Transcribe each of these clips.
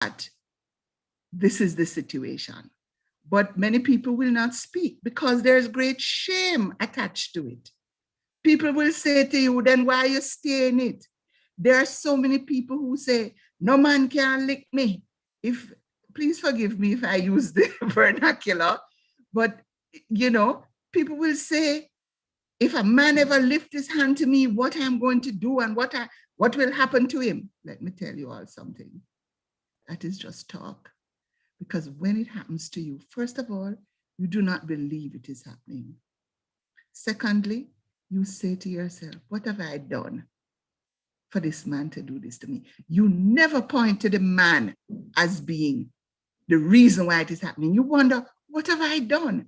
that this is the situation. But many people will not speak because there's great shame attached to it. People will say to you, then why you stay in it? There are so many people who say, no man can lick me. If please forgive me if I use the vernacular, but people will say, if a man ever lift his hand to me, what I'm going to do and what will happen to him. Let me tell you all something. That is just talk. Because when it happens to you, first of all, you do not believe it is happening. Secondly, you say to yourself, what have I done for this man to do this to me? You never point to the man as being the reason why it is happening. You wonder, what have I done?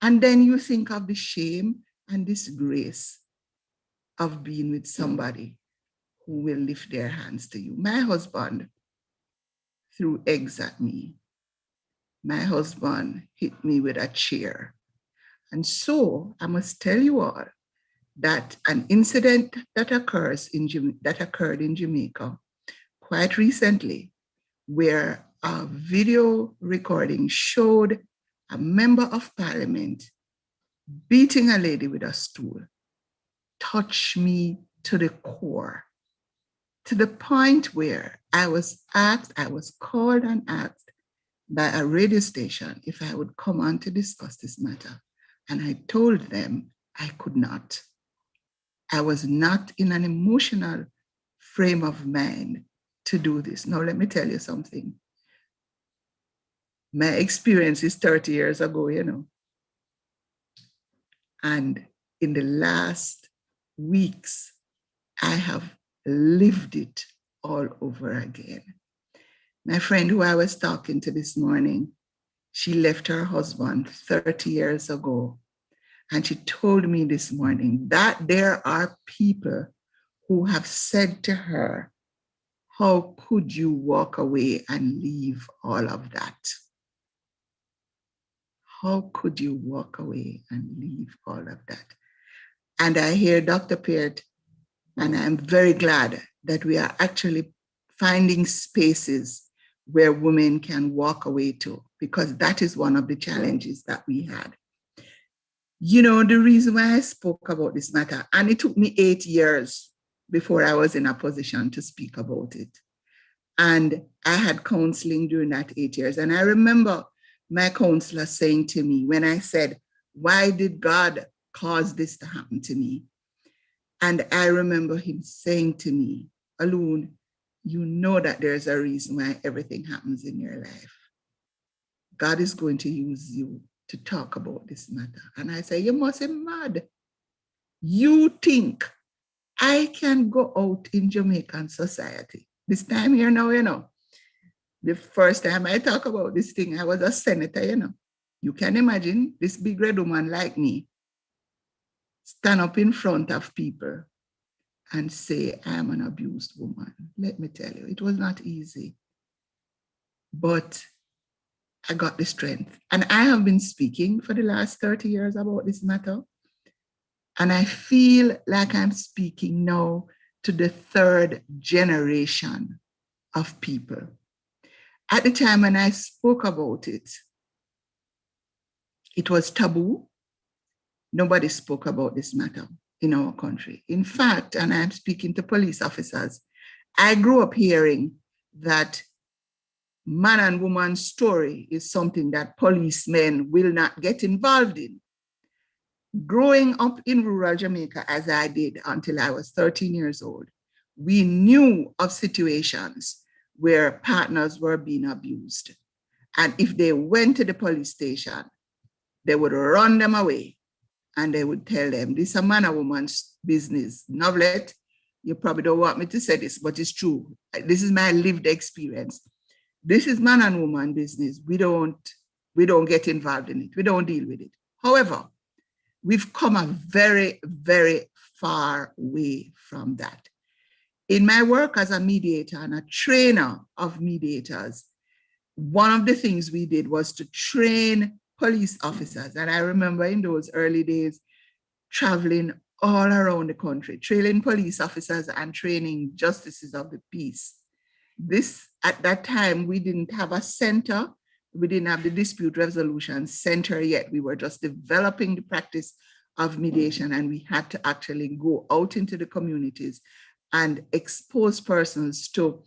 And then you think of the shame and disgrace of being with somebody who will lift their hands to you. My husband threw eggs at me. My husband hit me with a chair. And so I must tell you all that an incident that occurred in Jamaica quite recently, where a video recording showed a member of parliament beating a lady with a stool, touched me to the core, to the point where I was called and asked by a radio station if I would come on to discuss this matter. And I told them I could not. I was not in an emotional frame of mind to do this. Now, let me tell you something. My experience is 30 years ago, And in the last weeks, I have lived it all over again. My friend who I was talking to this morning, she left her husband 30 years ago. And she told me this morning that there are people who have said to her, how could you walk away and leave all of that? How could you walk away and leave all of that? And I hear Dr. Peart, and I'm very glad that we are actually finding spaces where women can walk away to, because that is one of the challenges that we had. The reason why I spoke about this matter, and it took me 8 years before I was in a position to speak about it. And I had counseling during that 8 years. And I remember my counselor saying to me when I said, why did God cause this to happen to me? And I remember him saying to me, Alun, you know that there's a reason why everything happens in your life. God is going to use you to talk about this matter. And I say, you must be mad. You think I can go out in Jamaican society? This time here now, the first time I talk about this thing, I was a senator, You can imagine this big red woman like me stand up in front of people and say, I am an abused woman. Let me tell you, it was not easy. But I got the strength. And I have been speaking for the last 30 years about this matter. And I feel like I'm speaking now to the third generation of people. At the time when I spoke about it, it was taboo. Nobody spoke about this matter in our country. In fact, and I'm speaking to police officers, I grew up hearing that man and woman story is something that policemen will not get involved in. Growing up in rural Jamaica, as I did until I was 13 years old, we knew of situations where partners were being abused. And if they went to the police station, they would run them away and they would tell them, this is a man and woman's business. Novelet, you probably don't want me to say this, but it's true. This is my lived experience. This is man and woman business. We don't get involved in it. We don't deal with it. However, we've come a very, very far way from that. In my work as a mediator and a trainer of mediators, one of the things we did was to train police officers. And I remember in those early days, traveling all around the country, training police officers and training justices of the peace. This At that time, we didn't have a center. We didn't have the dispute resolution center yet. We were just developing the practice of mediation, and we had to actually go out into the communities and expose persons to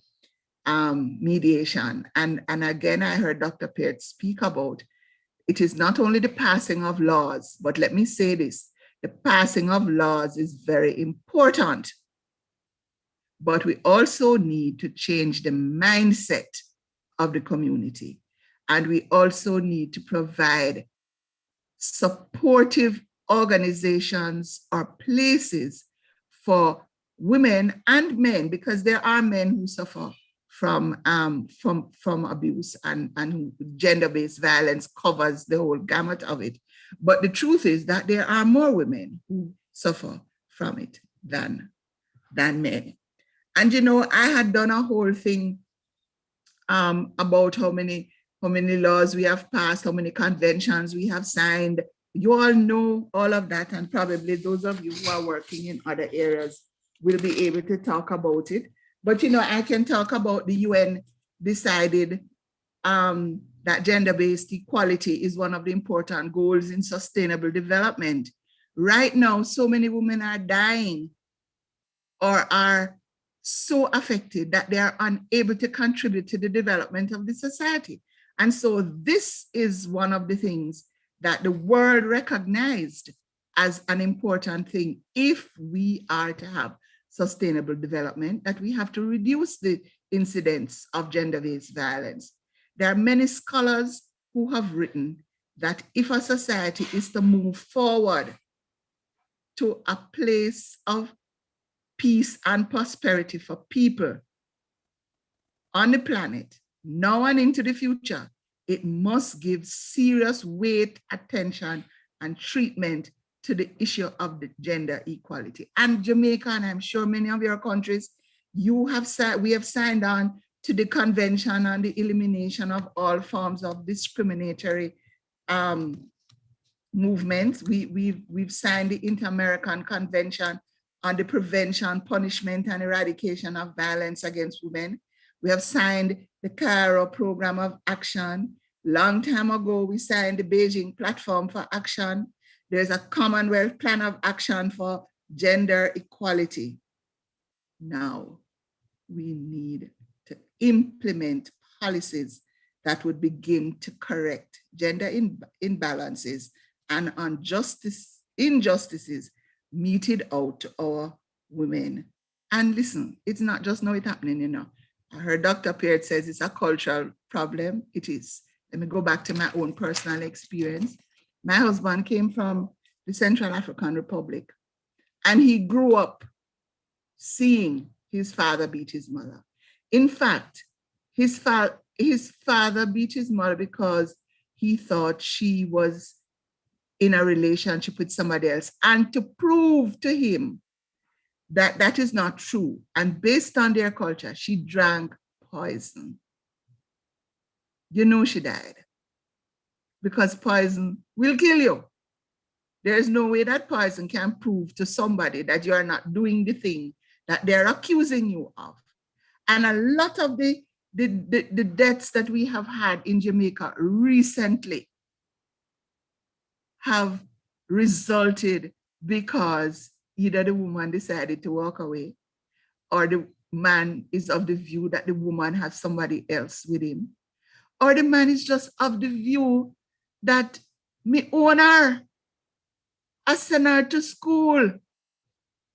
mediation. And again, I heard Dr. Peart speak about it is not only the passing of laws, but let me say this, the passing of laws is very important, but we also need to change the mindset of the community. And we also need to provide supportive organizations or places for women and men, because there are men who suffer from abuse, and gender-based violence covers the whole gamut of it. But the truth is that there are more women who suffer from it than men. And you know, I had done a whole thing about how many laws we have passed, how many conventions we have signed. You all know all of that, and probably those of you who are working in other areas will be able to talk about it. But you know, I can talk about the UN decided that gender-based equality is one of the important goals in sustainable development. Right now, so many women are dying or are so affected that they are unable to contribute to the development of the society. And so this is one of the things that the world recognized as an important thing. If we are to have sustainable development, that we have to reduce the incidence of gender-based violence. There are many scholars who have written that if a society is to move forward to a place of peace and prosperity for people on the planet, now and into the future, it must give serious weight, attention, and treatment to the issue of the gender equality. And Jamaica, and I'm sure many of your countries, we have signed on to the Convention on the Elimination of All Forms of Discriminatory Movements. We've signed the Inter-American Convention on the Prevention, Punishment, and Eradication of Violence Against Women. We have signed the Cairo Program of Action. Long time ago, we signed the Beijing Platform for Action. There's a Commonwealth Plan of Action for Gender Equality. Now, we need to implement policies that would begin to correct gender imbalances and injustices meted out to our women. And listen, it's not just now it's happening, you know. I heard Dr. Peart says it's a cultural problem. It is. Let me go back to my own personal experience. My husband came from the Central African Republic, and he grew up seeing his father beat his mother. In fact, his father beat his mother because he thought she was in a relationship with somebody else, and to prove to him that that is not true, and based on their culture, she drank poison. You know she died, because poison will kill you. There is no way that poison can prove to somebody that you are not doing the thing that they're accusing you of. And a lot of the deaths that we have had in Jamaica recently have resulted because either the woman decided to walk away, or the man is of the view that the woman has somebody else with him, or the man is just of the view that me own her, I send her to school.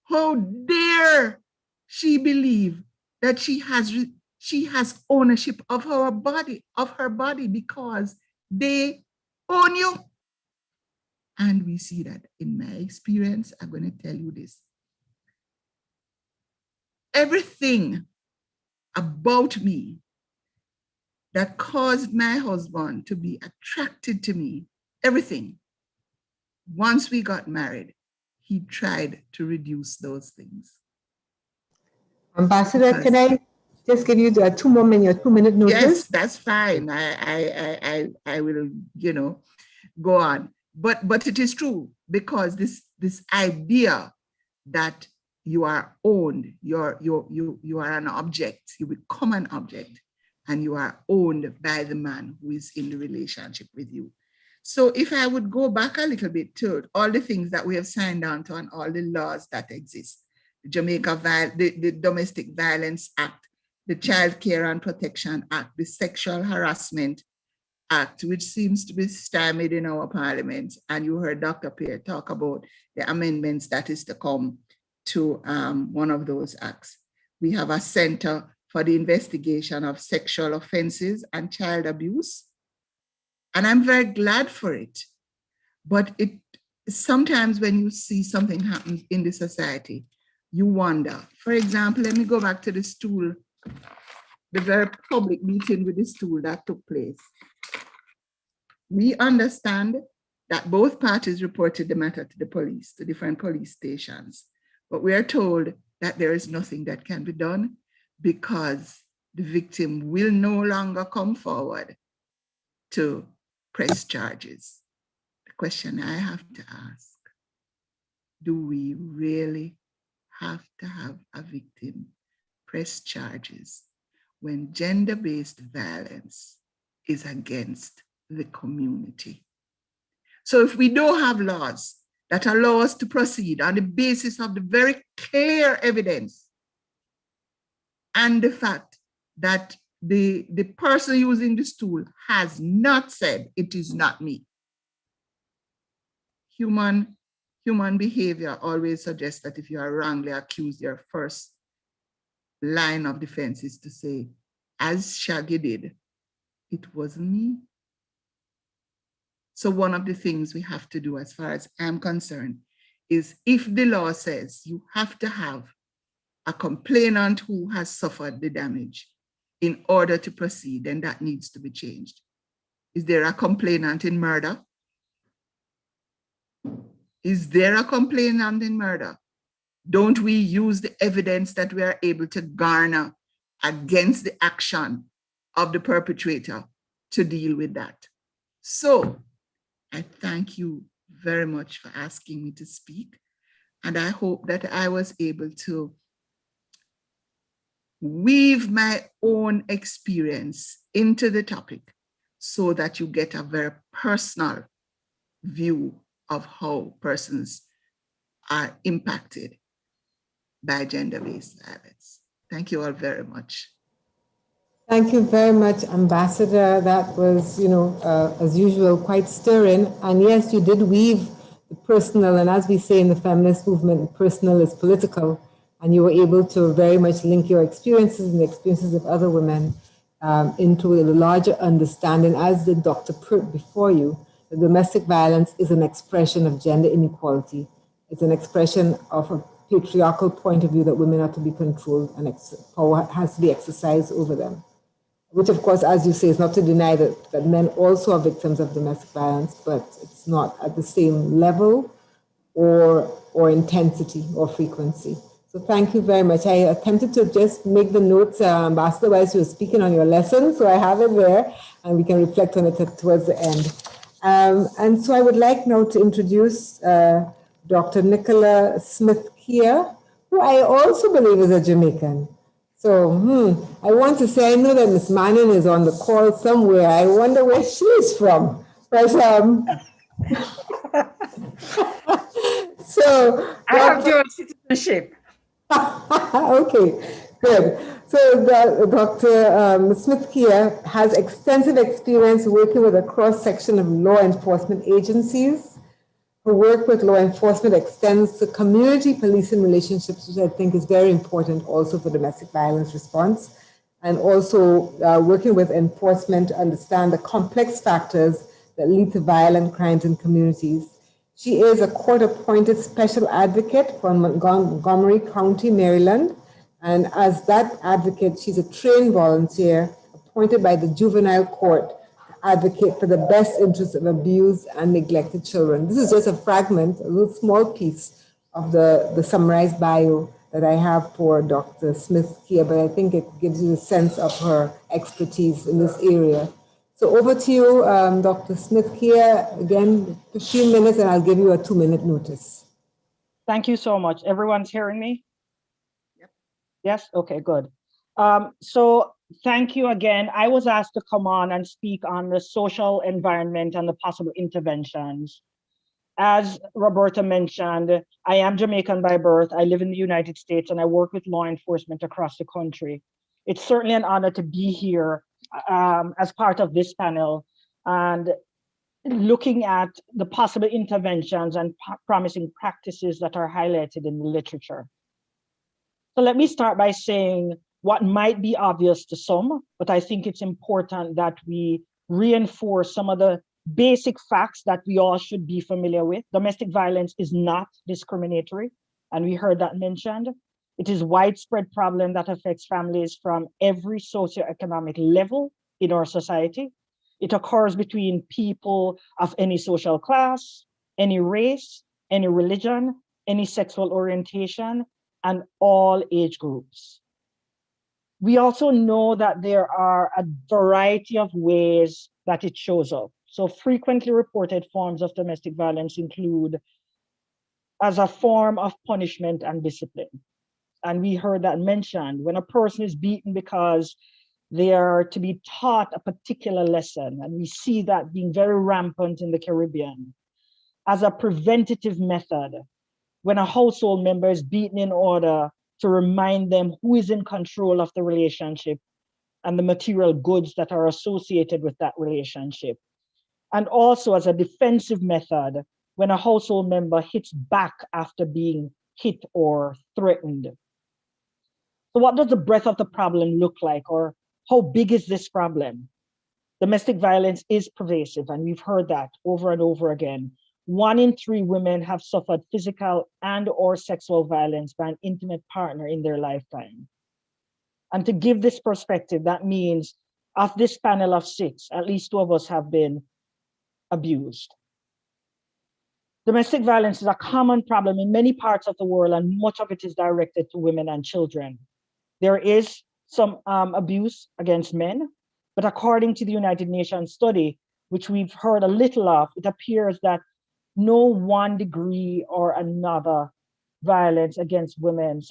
How dare she believe that she has ownership of her body because they own you. And we see that in my experience. I'm going to tell you this. Everything about me that caused my husband to be attracted to me, everything, once we got married, he tried to reduce those things. Ambassador, can I just give you a 2 minute notice? Yes, that's fine. I will, you know, go on. But it is true, because this idea that you are owned, you are an object, you become an object, and you are owned by the man who is in the relationship with you. So if I would go back a little bit to all the things that we have signed on to and all the laws that exist, the Domestic Violence Act, the Child Care and Protection Act, the Sexual Harassment Act, which seems to be stymied in our parliament. And you heard Dr. Pierre talk about the amendments that is to come to one of those acts. We have a Center for the Investigation of Sexual Offenses and Child Abuse. And I'm very glad for it. But it sometimes when you see something happen in the society, you wonder. For example, let me go back to the stool, the very public meeting with the stool that took place. We understand that both parties reported the matter to the police, to different police stations, but we are told that there is nothing that can be done because the victim will no longer come forward to press charges. The question I have to ask, do we really have to have a victim press charges when gender-based violence is against the community? So if we don't have laws that allow us to proceed on the basis of the very clear evidence and the fact that the person using the stool has not said, it is not me. Human behavior always suggests that if you are wrongly accused, your first line of defense is to say, as Shaggy did, it wasn't me. So one of the things we have to do, as far as I'm concerned, is if the law says you have to have a complainant who has suffered the damage in order to proceed, then that needs to be changed. Is there a complainant in murder? Is there a complainant in murder? Don't we use the evidence that we are able to garner against the action of the perpetrator to deal with that? So I thank you very much for asking me to speak. And I hope that I was able to weave my own experience into the topic so that you get a very personal view of how persons are impacted by gender-based violence. Thank you all very much. Thank you very much, Ambassador. That was, as usual, quite stirring. And yes, you did weave the personal, and as we say in the feminist movement, personal is political. And you were able to very much link your experiences and the experiences of other women into a larger understanding, as did Dr. Pert before you, that domestic violence is an expression of gender inequality. It's an expression of a patriarchal point of view that women are to be controlled and power has to be exercised over them. Which, of course, as you say, is not to deny that men also are victims of domestic violence, but it's not at the same level or intensity or frequency. So thank you very much. I attempted to just make the notes, Ambassador, while you were speaking on your lesson, so I have it there, and we can reflect on it towards the end. And so I would like now to introduce Dr. Nicola Smith-Kia, who I also believe is a Jamaican. So I want to say, I know that Miss Manning is on the call somewhere. I wonder where she is from. But, so I have dual citizenship. Okay, good. So Dr. Smith-Kia has extensive experience working with a cross-section of law enforcement agencies. Her work with law enforcement extends to community policing relationships, which I think is very important also for domestic violence response, and also working with enforcement to understand the complex factors that lead to violent crimes in communities. She is a court-appointed special advocate for Montgomery County, Maryland, and as that advocate, she's a trained volunteer appointed by the juvenile court to advocate for the best interests of abused and neglected children. This is just a fragment, a little small piece of the summarized bio that I have for Dr. Smith-Kia, but I think it gives you a sense of her expertise in this area. So over to you, Dr. Smith-Kia. Again, 15 minutes, and I'll give you a 2-minute notice. Thank you so much. Everyone's hearing me? Yep. Yes? Okay, good. So Thank you again. I was asked to come on and speak on the social environment and the possible interventions. As Roberta mentioned, I am Jamaican by birth. I live in the United States and I work with law enforcement across the country. It's certainly an honor to be here as part of this panel and looking at the possible interventions and promising practices that are highlighted in the literature. So let me start by saying what might be obvious to some, but I think it's important that we reinforce some of the basic facts that we all should be familiar with. Domestic violence is not discriminatory, and we heard that mentioned. It is a widespread problem that affects families from every socioeconomic level in our society. It occurs between people of any social class, any race, any religion, any sexual orientation, and all age groups. We also know that there are a variety of ways that it shows up. So frequently reported forms of domestic violence include as a form of punishment and discipline. And we heard that mentioned when a person is beaten because they are to be taught a particular lesson. And we see that being very rampant in the Caribbean. As a preventative method, when a household member is beaten in order to remind them who is in control of the relationship and the material goods that are associated with that relationship. And also as a defensive method, when a household member hits back after being hit or threatened. So what does the breadth of the problem look like, or how big is this problem? Domestic violence is pervasive, and we've heard that over and over again. 1 in 3 women have suffered physical and or sexual violence by an intimate partner in their lifetime. And to give this perspective, that means of this panel of 6, at least 2 of us have been abused. Domestic violence is a common problem in many parts of the world, and much of it is directed to women and children. There is some abuse against men, but according to the United Nations study, which we've heard a little of, it appears that no one degree or another violence against women,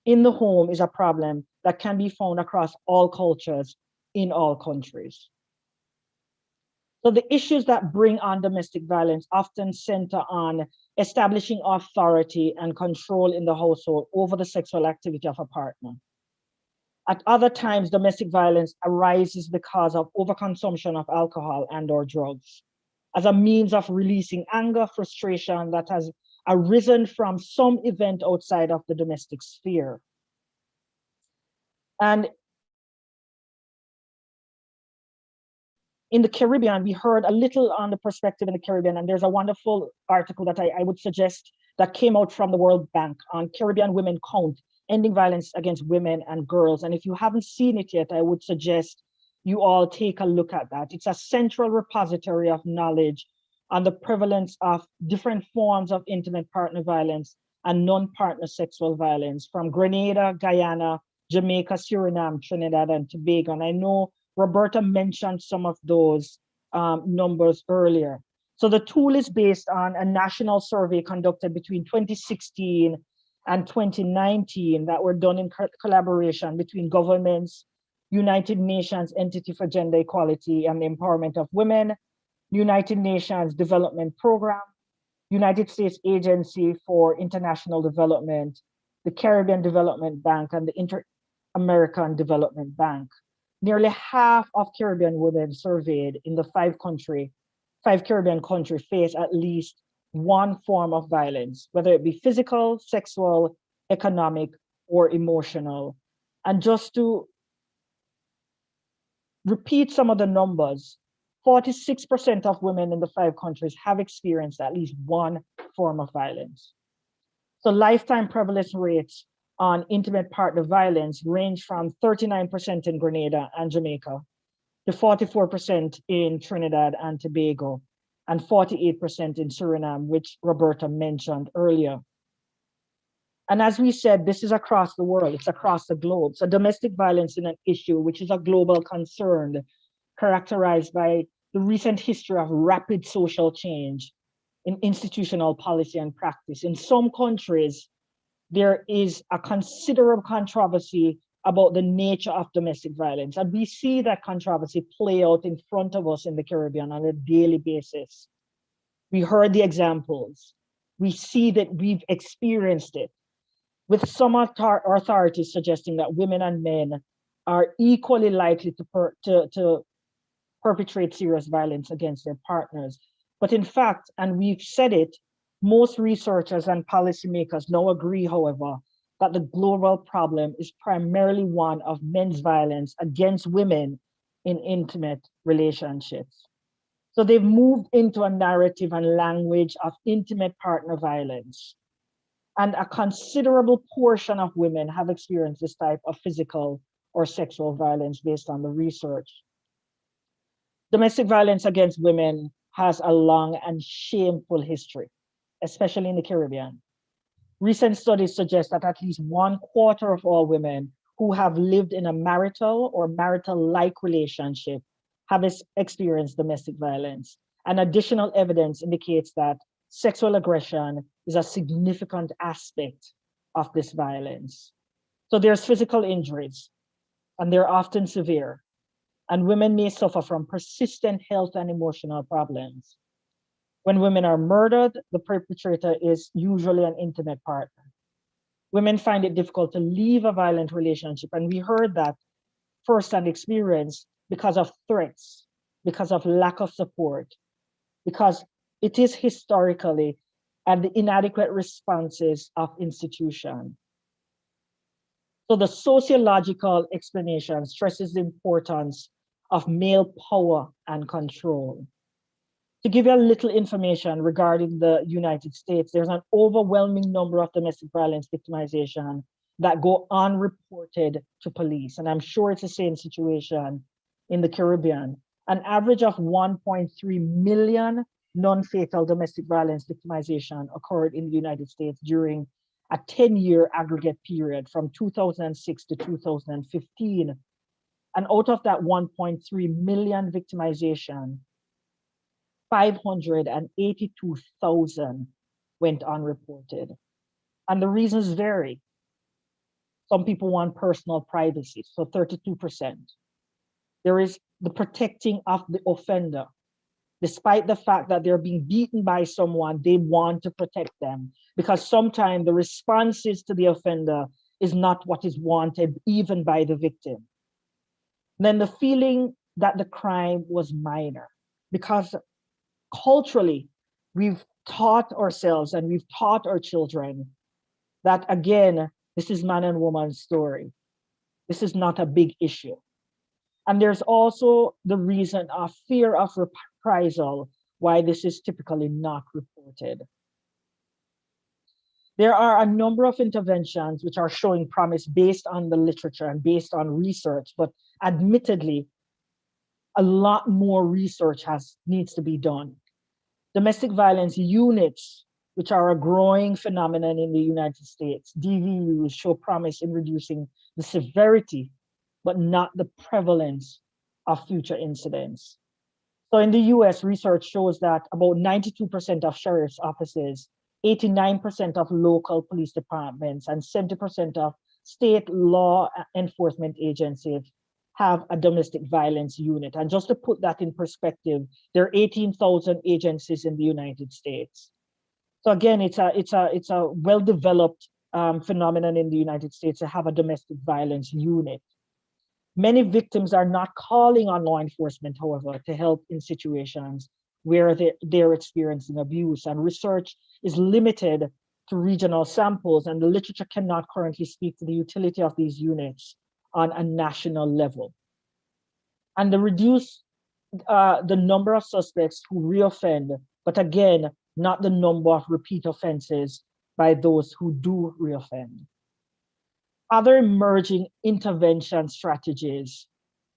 in the home is a problem that can be found across all cultures in all countries. So the issues that bring on domestic violence often center on establishing authority and control in the household over the sexual activity of a partner. At other times, domestic violence arises because of overconsumption of alcohol and or drugs as a means of releasing anger, frustration that has arisen from some event outside of the domestic sphere. And in the Caribbean, we heard a little on the perspective in the Caribbean, and there's a wonderful article that I would suggest that came out from the World Bank on Caribbean Women Count, Ending Violence Against Women and Girls. And if you haven't seen it yet, I would suggest you all take a look at that. It's a central repository of knowledge on the prevalence of different forms of intimate partner violence and non-partner sexual violence from Grenada, Guyana, Jamaica, Suriname, Trinidad, and Tobago. And I know Roberta mentioned some of those numbers earlier. So the tool is based on a national survey conducted between 2016 and 2019 that were done in collaboration between governments, United Nations Entity for Gender Equality and the Empowerment of Women, United Nations Development Program, United States Agency for International Development, the Caribbean Development Bank, and the Inter-American Development Bank. Nearly half of Caribbean women surveyed in the 5 Caribbean countries face at least one form of violence, whether it be physical, sexual, economic, or emotional. And just to repeat some of the numbers, 46% of women in the 5 countries have experienced at least one form of violence. So lifetime prevalence rates on intimate partner violence range from 39% in Grenada and Jamaica to 44% in Trinidad and Tobago and 48% in Suriname, which Roberta mentioned earlier. And as we said, this is across the world, it's across the globe. So domestic violence is an issue which is a global concern characterized by the recent history of rapid social change in institutional policy and practice. In some countries, there is a considerable controversy about the nature of domestic violence. And we see that controversy play out in front of us in the Caribbean on a daily basis. We heard the examples. We see that we've experienced it, with some authorities suggesting that women and men are equally likely to perpetrate serious violence against their partners. But in fact, and we've said it, most researchers and policymakers now agree, however, that the global problem is primarily one of men's violence against women in intimate relationships. So they've moved into a narrative and language of intimate partner violence. And a considerable portion of women have experienced this type of physical or sexual violence based on the research. Domestic violence against women has a long and shameful history, especially in the Caribbean. Recent studies suggest that at least 1/4 of all women who have lived in a marital or marital-like relationship have experienced domestic violence. And additional evidence indicates that sexual aggression is a significant aspect of this violence. So there's physical injuries, and they're often severe, and women may suffer from persistent health and emotional problems. When women are murdered, the perpetrator is usually an intimate partner. Women find it difficult to leave a violent relationship, and we heard that firsthand experience because of threats, because of lack of support, because it is historically and the inadequate responses of institutions. So the sociological explanation stresses the importance of male power and control. To give you a little information regarding the United States, there's an overwhelming number of domestic violence victimization that go unreported to police. And I'm sure it's the same situation in the Caribbean. An average of 1.3 million non-fatal domestic violence victimization occurred in the United States during a 10-year aggregate period from 2006 to 2015. And out of that 1.3 million victimization, 582,000 went unreported. And the reasons vary. Some people want personal privacy, so 32%. There is the protecting of the offender. Despite the fact that they're being beaten by someone, they want to protect them because sometimes the responses to the offender is not what is wanted even by the victim. And then the feeling that the crime was minor, because culturally, we've taught ourselves and we've taught our children that, again, this is man and woman's story. This is not a big issue. And there's also the reason of fear of reprisal, why this is typically not reported. There are a number of interventions which are showing promise based on the literature and based on research, but admittedly, a lot more research needs to be done. Domestic violence units, which are a growing phenomenon in the United States, DVUs, show promise in reducing the severity, but not the prevalence of future incidents. So in the US, research shows that about 92% of sheriff's offices, 89% of local police departments, and 70% of state law enforcement agencies have a domestic violence unit. And just to put that in perspective, there are 18,000 agencies in the United States. So again, it's a well-developed phenomenon in the United States to have a domestic violence unit. Many victims are not calling on law enforcement, however, to help in situations where they're experiencing abuse, and research is limited to regional samples, and the literature cannot currently speak to the utility of these units on a national level. And the reduce the number of suspects who reoffend, but again, not the number of repeat offenses by those who do reoffend. Other emerging intervention strategies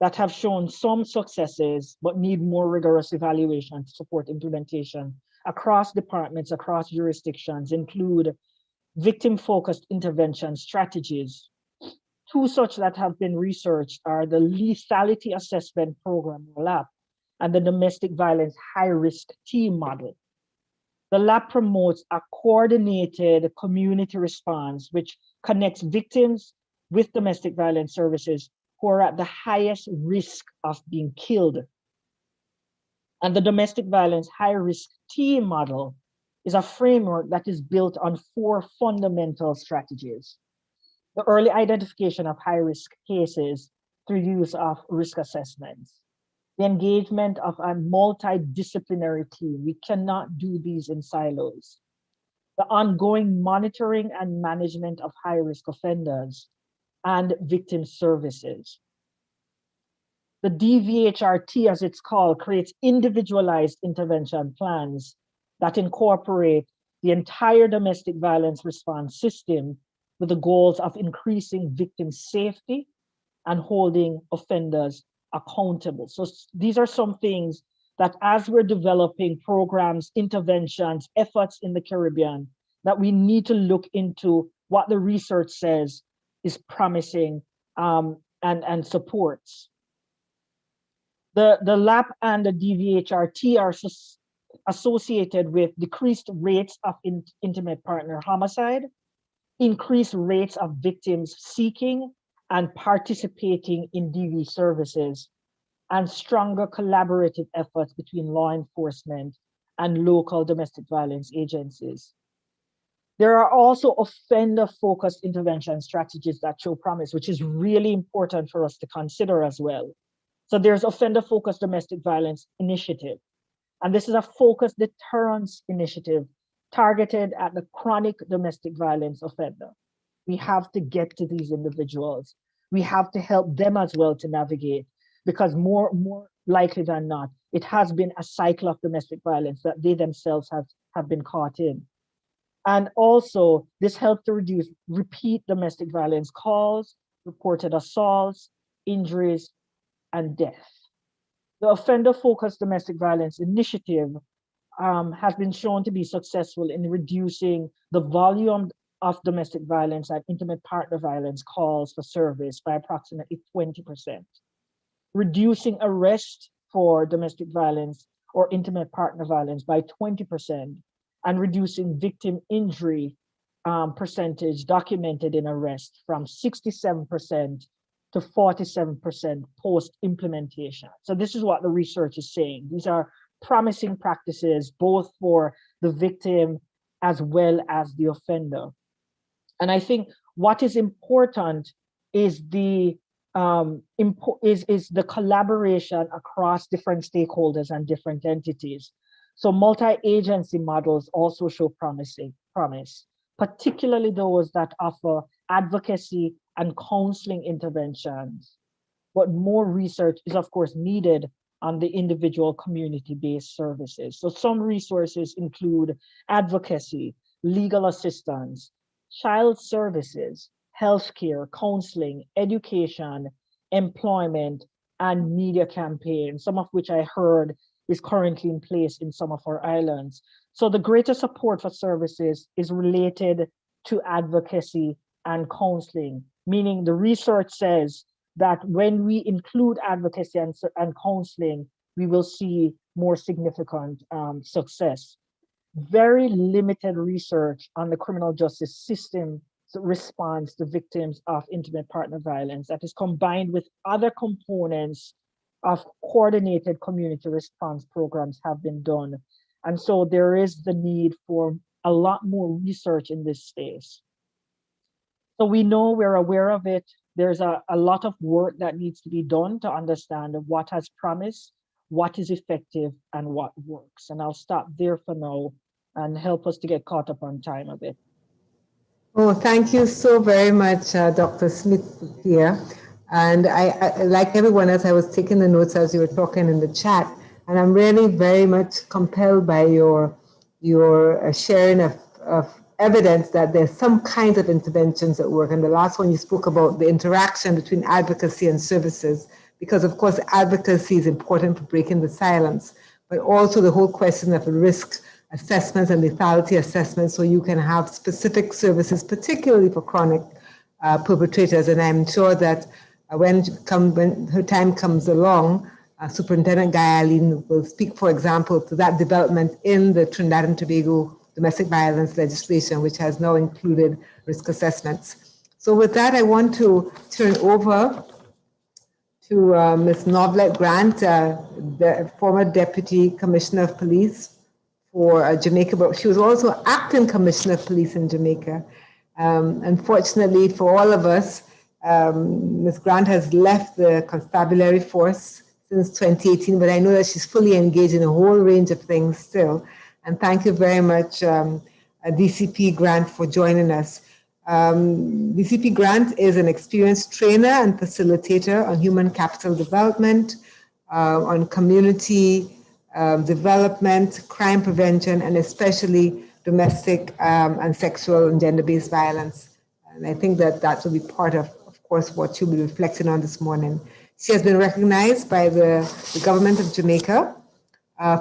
that have shown some successes but need more rigorous evaluation to support implementation across departments, across jurisdictions include victim-focused intervention strategies. Two such that have been researched are the Lethality Assessment Program, or LAP, and the Domestic Violence High-Risk Team Model. The LAP promotes a coordinated community response which connects victims with domestic violence services who are at the highest risk of being killed. And the domestic violence high risk team model is a framework that is built on 4 fundamental strategies. The early identification of high risk cases through use of risk assessments, the engagement of a multidisciplinary team. We cannot do these in silos. The ongoing monitoring and management of high risk offenders and victim services. The DVHRT, as it's called, creates individualized intervention plans that incorporate the entire domestic violence response system with the goals of increasing victim safety and holding offenders accountable. So these are some things that as we're developing programs, interventions, efforts in the Caribbean, that we need to look into what the research says is promising and supports. The LAP and the DVHRT are associated with decreased rates of intimate partner homicide, increased rates of victims seeking and participating in DV services, and stronger collaborative efforts between law enforcement and local domestic violence agencies. There are also offender-focused intervention strategies that show promise, which is really important for us to consider as well. So there's offender-focused domestic violence initiative. And this is a focused deterrence initiative targeted at the chronic domestic violence offender. We have to get to these individuals. We have to help them as well to navigate, because more likely than not, it has been a cycle of domestic violence that they themselves have been caught in. And also, this helps to reduce repeat domestic violence calls, reported assaults, injuries, and death. The offender-focused domestic violence initiative has been shown to be successful in reducing the volume of domestic violence and intimate partner violence calls for service by approximately 20%, reducing arrest for domestic violence or intimate partner violence by 20%, and reducing victim injury percentage documented in arrest from 67% to 47% post-implementation. So this is what the research is saying. These are promising practices, both for the victim as well as the offender. And I think what is important is the collaboration across different stakeholders and different entities. So multi-agency models also show promise, particularly those that offer advocacy and counseling interventions. But more research is, of course, needed on the individual community-based services. So some resources include advocacy, legal assistance, child services, healthcare, counseling, education, employment, and media campaigns, some of which I heard is currently in place in some of our islands. So the greater support for services is related to advocacy and counseling, meaning the research says that when we include advocacy and counseling, we will see more significant success. Very limited research on the criminal justice system response to victims of intimate partner violence that is combined with other components of coordinated community response programs have been done. And so there is the need for a lot more research in this space. So we know, we're aware of it. There's a lot of work that needs to be done to understand what has promise, what is effective, and what works. And I'll stop there for now and help us to get caught up on time a bit. Oh, thank you so very much, Dr. Smith here. And I, like everyone else, I was taking the notes as you were talking in the chat, and I'm really very much compelled by your sharing of evidence that there's some kinds of interventions at work. And the last one you spoke about the interaction between advocacy and services, because of course advocacy is important for breaking the silence, but also the whole question of risk assessments and lethality assessments, so you can have specific services, particularly for chronic perpetrators. And I'm sure that when her time comes along, Superintendent Guy-Eileen will speak, for example, to that development in the Trinidad and Tobago domestic violence legislation, which has now included risk assessments. So with that, I want to turn over to Ms. Novlet Grant, the former Deputy Commissioner of Police for Jamaica, but she was also Acting Commissioner of Police in Jamaica. Unfortunately for all of us, Ms. Grant has left the constabulary force since 2018, but I know that she's fully engaged in a whole range of things still. And thank you very much, DCP Grant, for joining us. DCP Grant is an experienced trainer and facilitator on human capital development, on community development, crime prevention, and especially domestic and sexual and gender-based violence. And I think that that will be part of course, what you'll be reflecting on this morning. She has been recognized by the government of Jamaica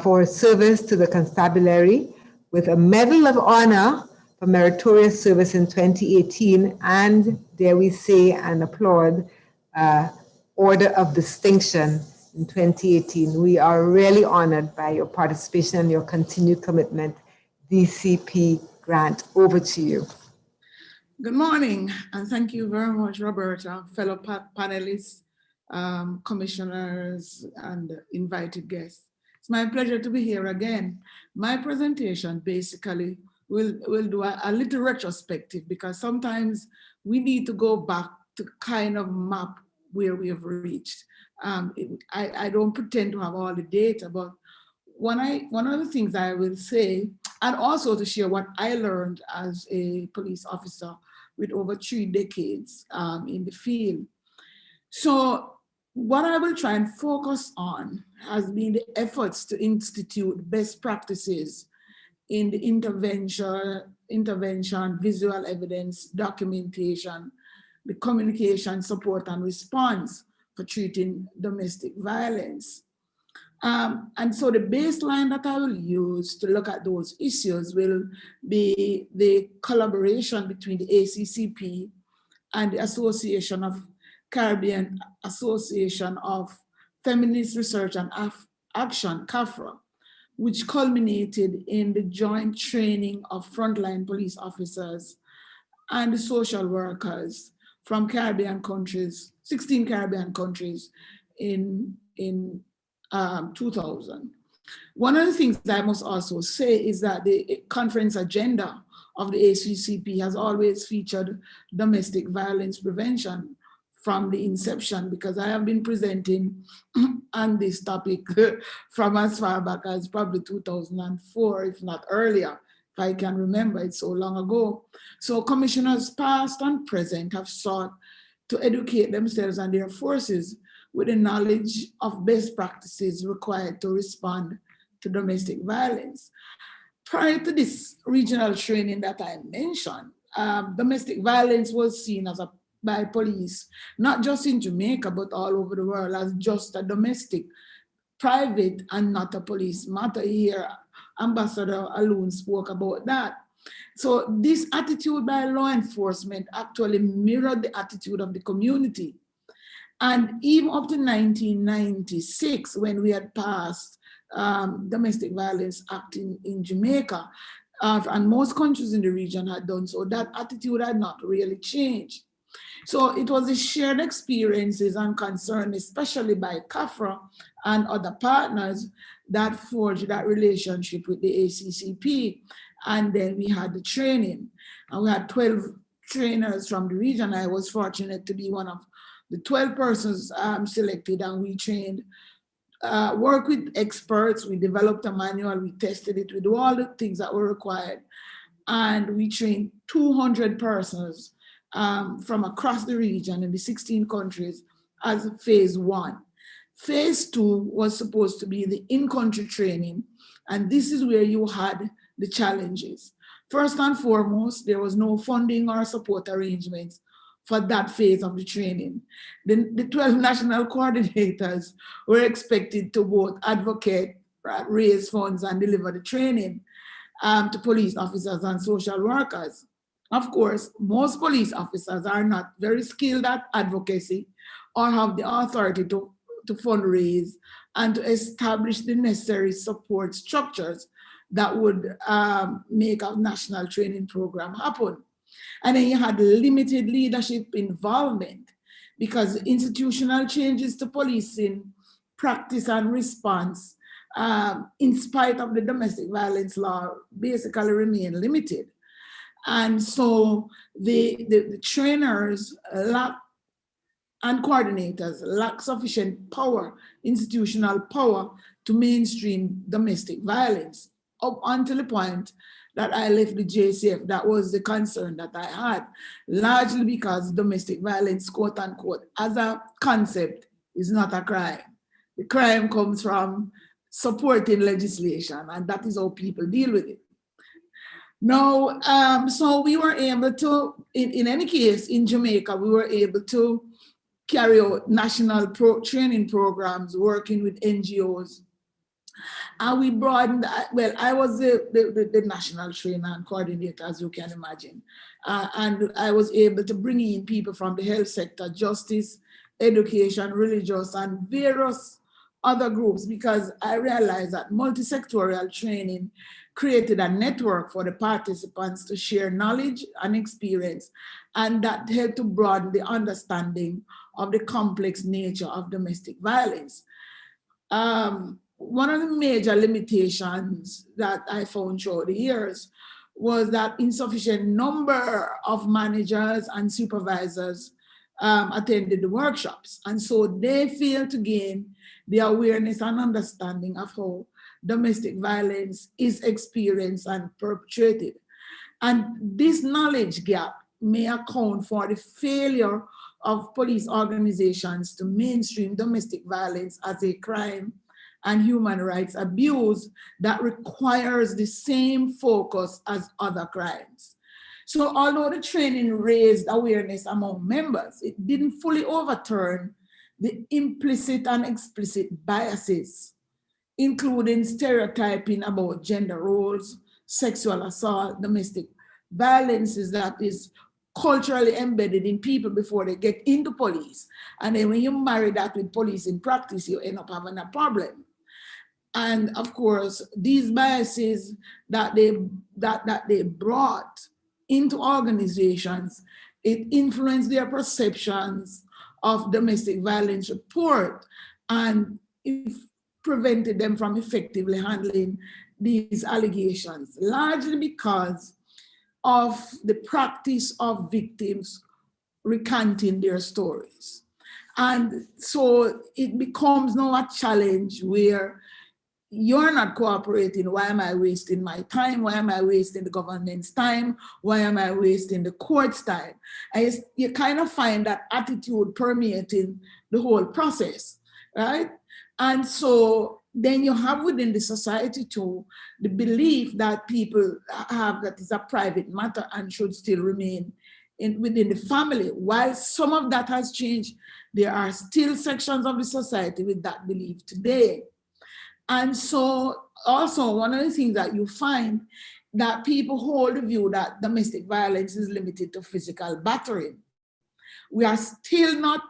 for her service to the constabulary with a Medal of Honor for meritorious service in 2018, and dare we say and applaud, Order of Distinction in 2018. We are really honored by your participation and your continued commitment. DCP Grant, over to you. Good morning, and thank you very much, Roberta, fellow panelists, commissioners, and invited guests. It's my pleasure to be here again. My presentation basically will do a little retrospective, because sometimes we need to go back to kind of map where we have reached. I don't pretend to have all the data, but one of the things I will say, and also to share what I learned as a police officer with over 3 decades in the field. So what I will try and focus on has been the efforts to institute best practices in the intervention, visual evidence, documentation, the communication, support, and response for treating domestic violence. And so the baseline that I will use to look at those issues will be the collaboration between the ACCP and the Association of Caribbean Association of Feminist Research and Action, CAFRA, which culminated in the joint training of frontline police officers and social workers from Caribbean countries, 16 Caribbean countries in 2000. One of the things I must also say is that the conference agenda of the ACCP has always featured domestic violence prevention from the inception, because I have been presenting on this topic from as far back as probably 2004, if not earlier, if I can remember, it's so long ago. So commissioners past and present have sought to educate themselves and their forces with the knowledge of best practices required to respond to domestic violence. Prior to this regional training that I mentioned, domestic violence was seen by police, not just in Jamaica, but all over the world, as just a domestic, private, and not a police matter. Here, Ambassador Alun spoke about that. So this attitude by law enforcement actually mirrored the attitude of the community. And even up to 1996, when we had passed Domestic Violence Act in Jamaica, and most countries in the region had done so, that attitude had not really changed. So it was a shared experiences and concern, especially by CAFRA and other partners, that forged that relationship with the ACCP. And then we had the training, and we had 12 trainers from the region. I was fortunate to be one of the 12 persons selected, and we trained, worked with experts, we developed a manual, we tested it, we do all the things that were required. And we trained 200 persons from across the region in the 16 countries as phase 1. Phase 2 was supposed to be the in-country training, and this is where you had the challenges. First and foremost, there was no funding or support arrangements for that phase of the training. The 12 national coordinators were expected to both advocate, raise funds, and deliver the training to police officers and social workers. Of course, most police officers are not very skilled at advocacy or have the authority to fundraise and to establish the necessary support structures that would make a national training program happen. And then you had limited leadership involvement because institutional changes to policing, practice and response, in spite of the domestic violence law, basically remain limited. And so the trainers lack and coordinators lack sufficient power, institutional power, to mainstream domestic violence. Up until the point that I left the JCF, that was the concern that I had, largely because domestic violence, quote unquote, as a concept, is not a crime. The crime comes from supporting legislation, and that is how people deal with it. Now, so we were able to, in any case, in Jamaica, we were able to carry out national training programs, working with NGOs. And we broadened, well, I was the national trainer and coordinator, as you can imagine. And I was able to bring in people from the health sector, justice, education, religious, and various other groups, because I realized that multi-sectorial training created a network for the participants to share knowledge and experience, and that helped to broaden the understanding of the complex nature of domestic violence. One of the major limitations that I found throughout the years was that insufficient number of managers and supervisors attended the workshops. And so they failed to gain the awareness and understanding of how domestic violence is experienced and perpetrated. And this knowledge gap may account for the failure of police organizations to mainstream domestic violence as a crime and human rights abuse that requires the same focus as other crimes. So although the training raised awareness among members, it didn't fully overturn the implicit and explicit biases, including stereotyping about gender roles, sexual assault, domestic violence that is culturally embedded in people before they get into police. And then when you marry that with police in practice, you end up having a problem. And of course, these biases that they brought into organizations, it influenced their perceptions of domestic violence report, and it prevented them from effectively handling these allegations, largely because of the practice of victims recanting their stories. And so it becomes now a challenge where you're not cooperating. Why am I wasting my time? Why am I wasting the government's time? Why am I wasting the court's time? And you kind of find that attitude permeating the whole process, right? And so then you have within the society too, the belief that people have that is a private matter and should still remain within the family. While some of that has changed, there are still sections of the society with that belief today. And so also one of the things that you find that people hold the view that domestic violence is limited to physical battering. We are still not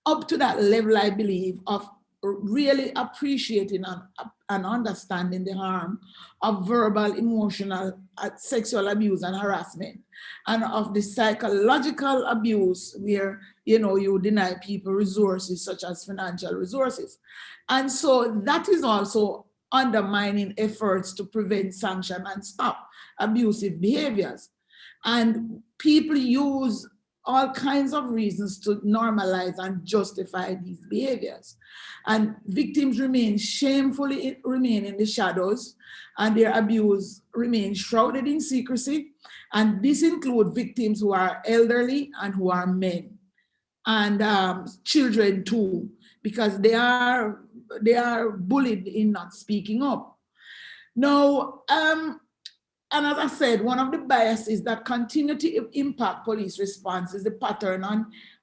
up to that level, I believe, of really appreciating and understanding the harm of verbal, emotional, sexual abuse and harassment, and of the psychological abuse where, you know, you deny people resources such as financial resources. And so that is also undermining efforts to prevent, sanction, and stop abusive behaviors. And people use all kinds of reasons to normalize and justify these behaviors. And victims shamefully remain in the shadows, and their abuse remains shrouded in secrecy. And this includes victims who are elderly and who are men, and children too, because they are bullied in not speaking up. Now, and as I said, one of the biases that continue to impact police response is the pattern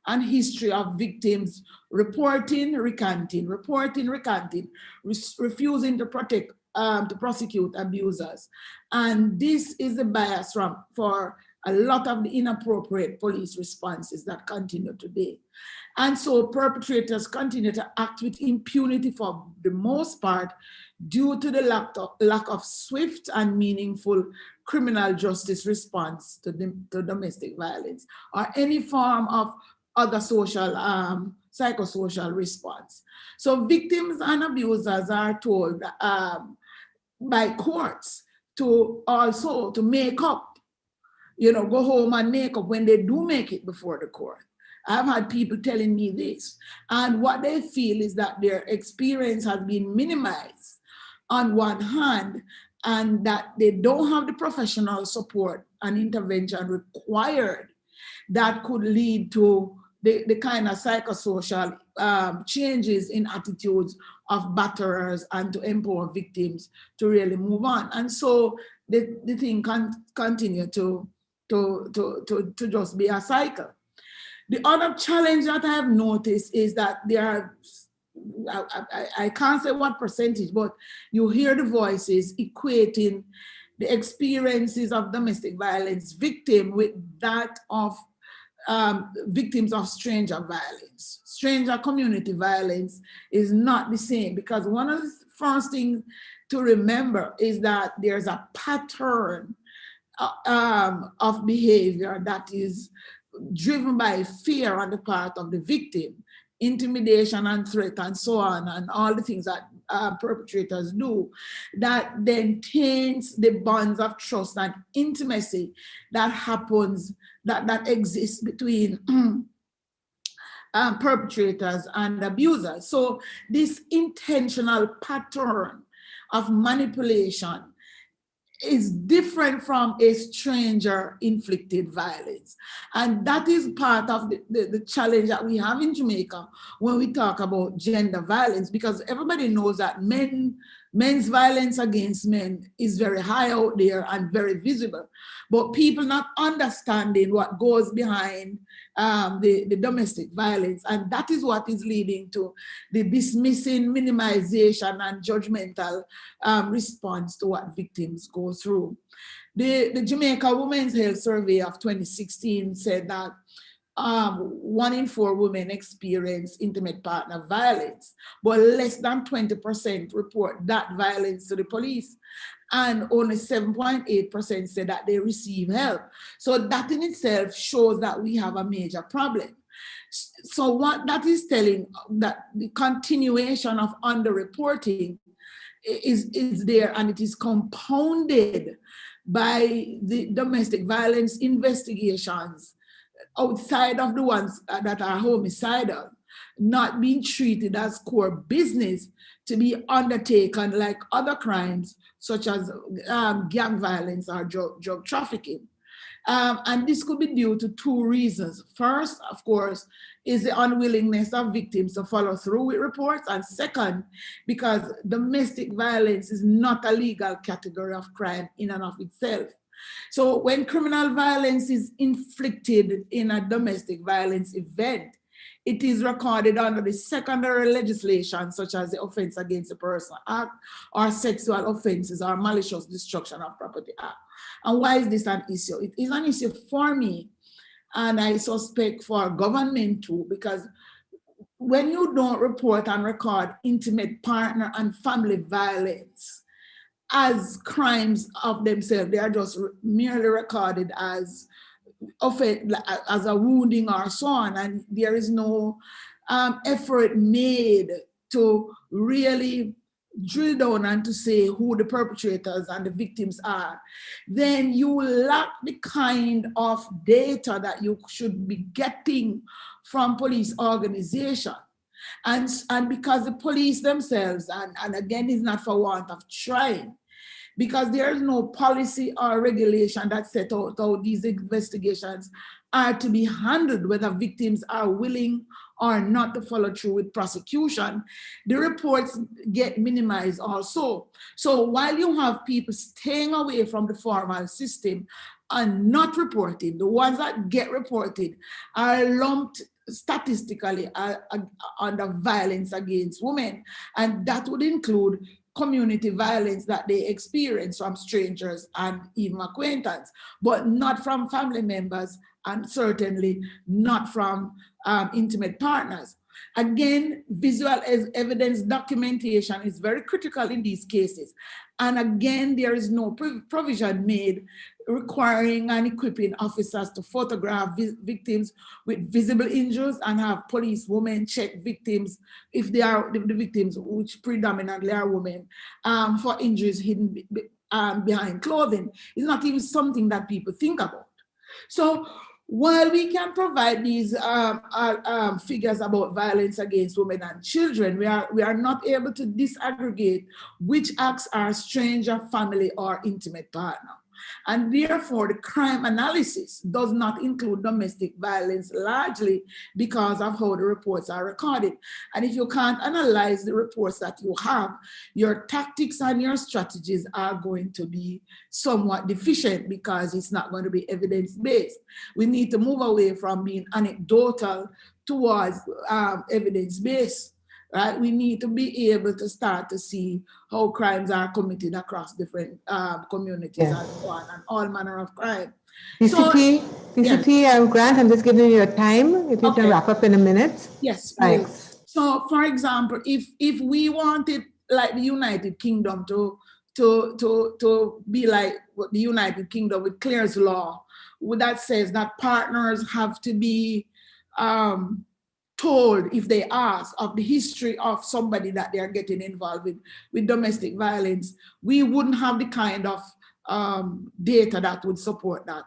and history of victims reporting, recanting, refusing to prosecute abusers. And this is a bias for a lot of the inappropriate police responses that continue today. And so perpetrators continue to act with impunity for the most part due to the lack of swift and meaningful criminal justice response to domestic violence or any form of other social, psychosocial response. So victims and abusers are told by courts to also to make up, go home and make up when they do make it before the court. I've had people telling me this, and what they feel is that their experience has been minimized on one hand, and that they don't have the professional support and intervention required that could lead to the kind of psychosocial changes in attitudes of batterers and to empower victims to really move on. And so the thing can continue to just be a cycle. The other challenge that I have noticed is that there are, I can't say what percentage, but you hear the voices equating the experiences of domestic violence victim with that of victims of stranger violence. Stranger community violence is not the same, because one of the first things to remember is that there's a pattern of behavior that is driven by fear on the part of the victim, intimidation and threat and so on, and all the things that perpetrators do, that then taints the bonds of trust and intimacy that happens, that exists between perpetrators and abusers. So this intentional pattern of manipulation is different from a stranger inflicted violence. And that is part of the challenge that we have in Jamaica when we talk about gender violence, because everybody knows that men's violence against men is very high out there and very visible, but people not understanding what goes behind the domestic violence. And that is what is leading to the dismissing, minimization, and judgmental response to what victims go through. The Jamaica Women's Health Survey of 2016 said that 1 in 4 women experience intimate partner violence, but less than 20% report that violence to the police, and only 7.8% say that they receive help. So that in itself shows that we have a major problem. So what that is telling, that the continuation of underreporting is there, and it is compounded by the domestic violence investigations outside of the ones that are homicidal, not being treated as core business to be undertaken like other crimes, such as gang violence or drug trafficking. And this could be due to 2 reasons. First, of course, is the unwillingness of victims to follow through with reports. And second, because domestic violence is not a legal category of crime in and of itself. So when criminal violence is inflicted in a domestic violence event, it is recorded under the secondary legislation, such as the Offense Against the Person Act, or Sexual Offenses, or Malicious Destruction of Property Act. And why is this an issue? It is an issue for me, and I suspect for government too, because when you don't report and record intimate partner and family violence as crimes of themselves, they are just merely recorded as a wounding or so on, and there is no effort made to really drill down and to say who the perpetrators and the victims are, then you lack the kind of data that you should be getting from police organization. And because the police themselves, and again, it's not for want of trying, because there is no policy or regulation that set out how these investigations are to be handled, whether victims are willing or not to follow through with prosecution, the reports get minimized also. So while you have people staying away from the formal system and not reporting, the ones that get reported are lumped statistically under violence against women. And that would include community violence that they experience from strangers and even acquaintance, but not from family members, and certainly not from intimate partners. Again, visual evidence documentation is very critical in these cases. And again, there is no provision made requiring and equipping officers to photograph victims with visible injuries and have police women check victims, if they are the victims, which predominantly are women, for injuries hidden behind clothing. It's not even something that people think about. So while we can provide these figures about violence against women and children, we are not able to disaggregate which acts are stranger, family, or intimate partner. And therefore, the crime analysis does not include domestic violence, largely because of how the reports are recorded. And if you can't analyze the reports that you have, your tactics and your strategies are going to be somewhat deficient because it's not going to be evidence-based. We need to move away from being anecdotal towards evidence-based. Right? We need to be able to start to see how crimes are committed across different communities and so on, and all manner of crime. PCP, Grant, I'm just giving you a time. If you can wrap up in a minute. Yes. Thanks. So, for example, if we wanted, like the United Kingdom, to be like the United Kingdom with Clare's law, that says that partners have to be told, if they ask, of the history of somebody that they are getting involved with domestic violence, we wouldn't have the kind of data that would support that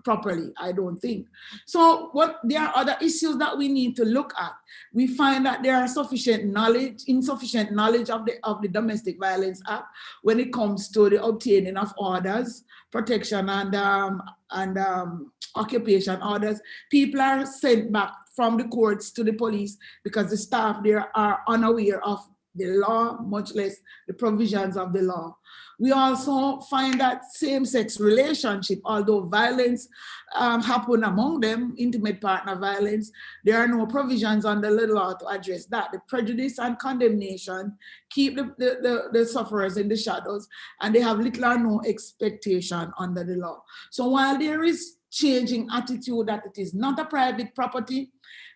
properly, I don't think. So there are other issues that we need to look at. We find that there are insufficient knowledge of the Domestic Violence Act when it comes to the obtaining of orders, protection and occupation orders. People are sent back from the courts to the police because the staff there are unaware of the law, much less the provisions of the law. We also find that same-sex relationship, although violence happen among them, intimate partner violence, there are no provisions under the law to address that. The prejudice and condemnation keep the sufferers in the shadows, and they have little or no expectation under the law. So while there is changing attitude that it is not a private property,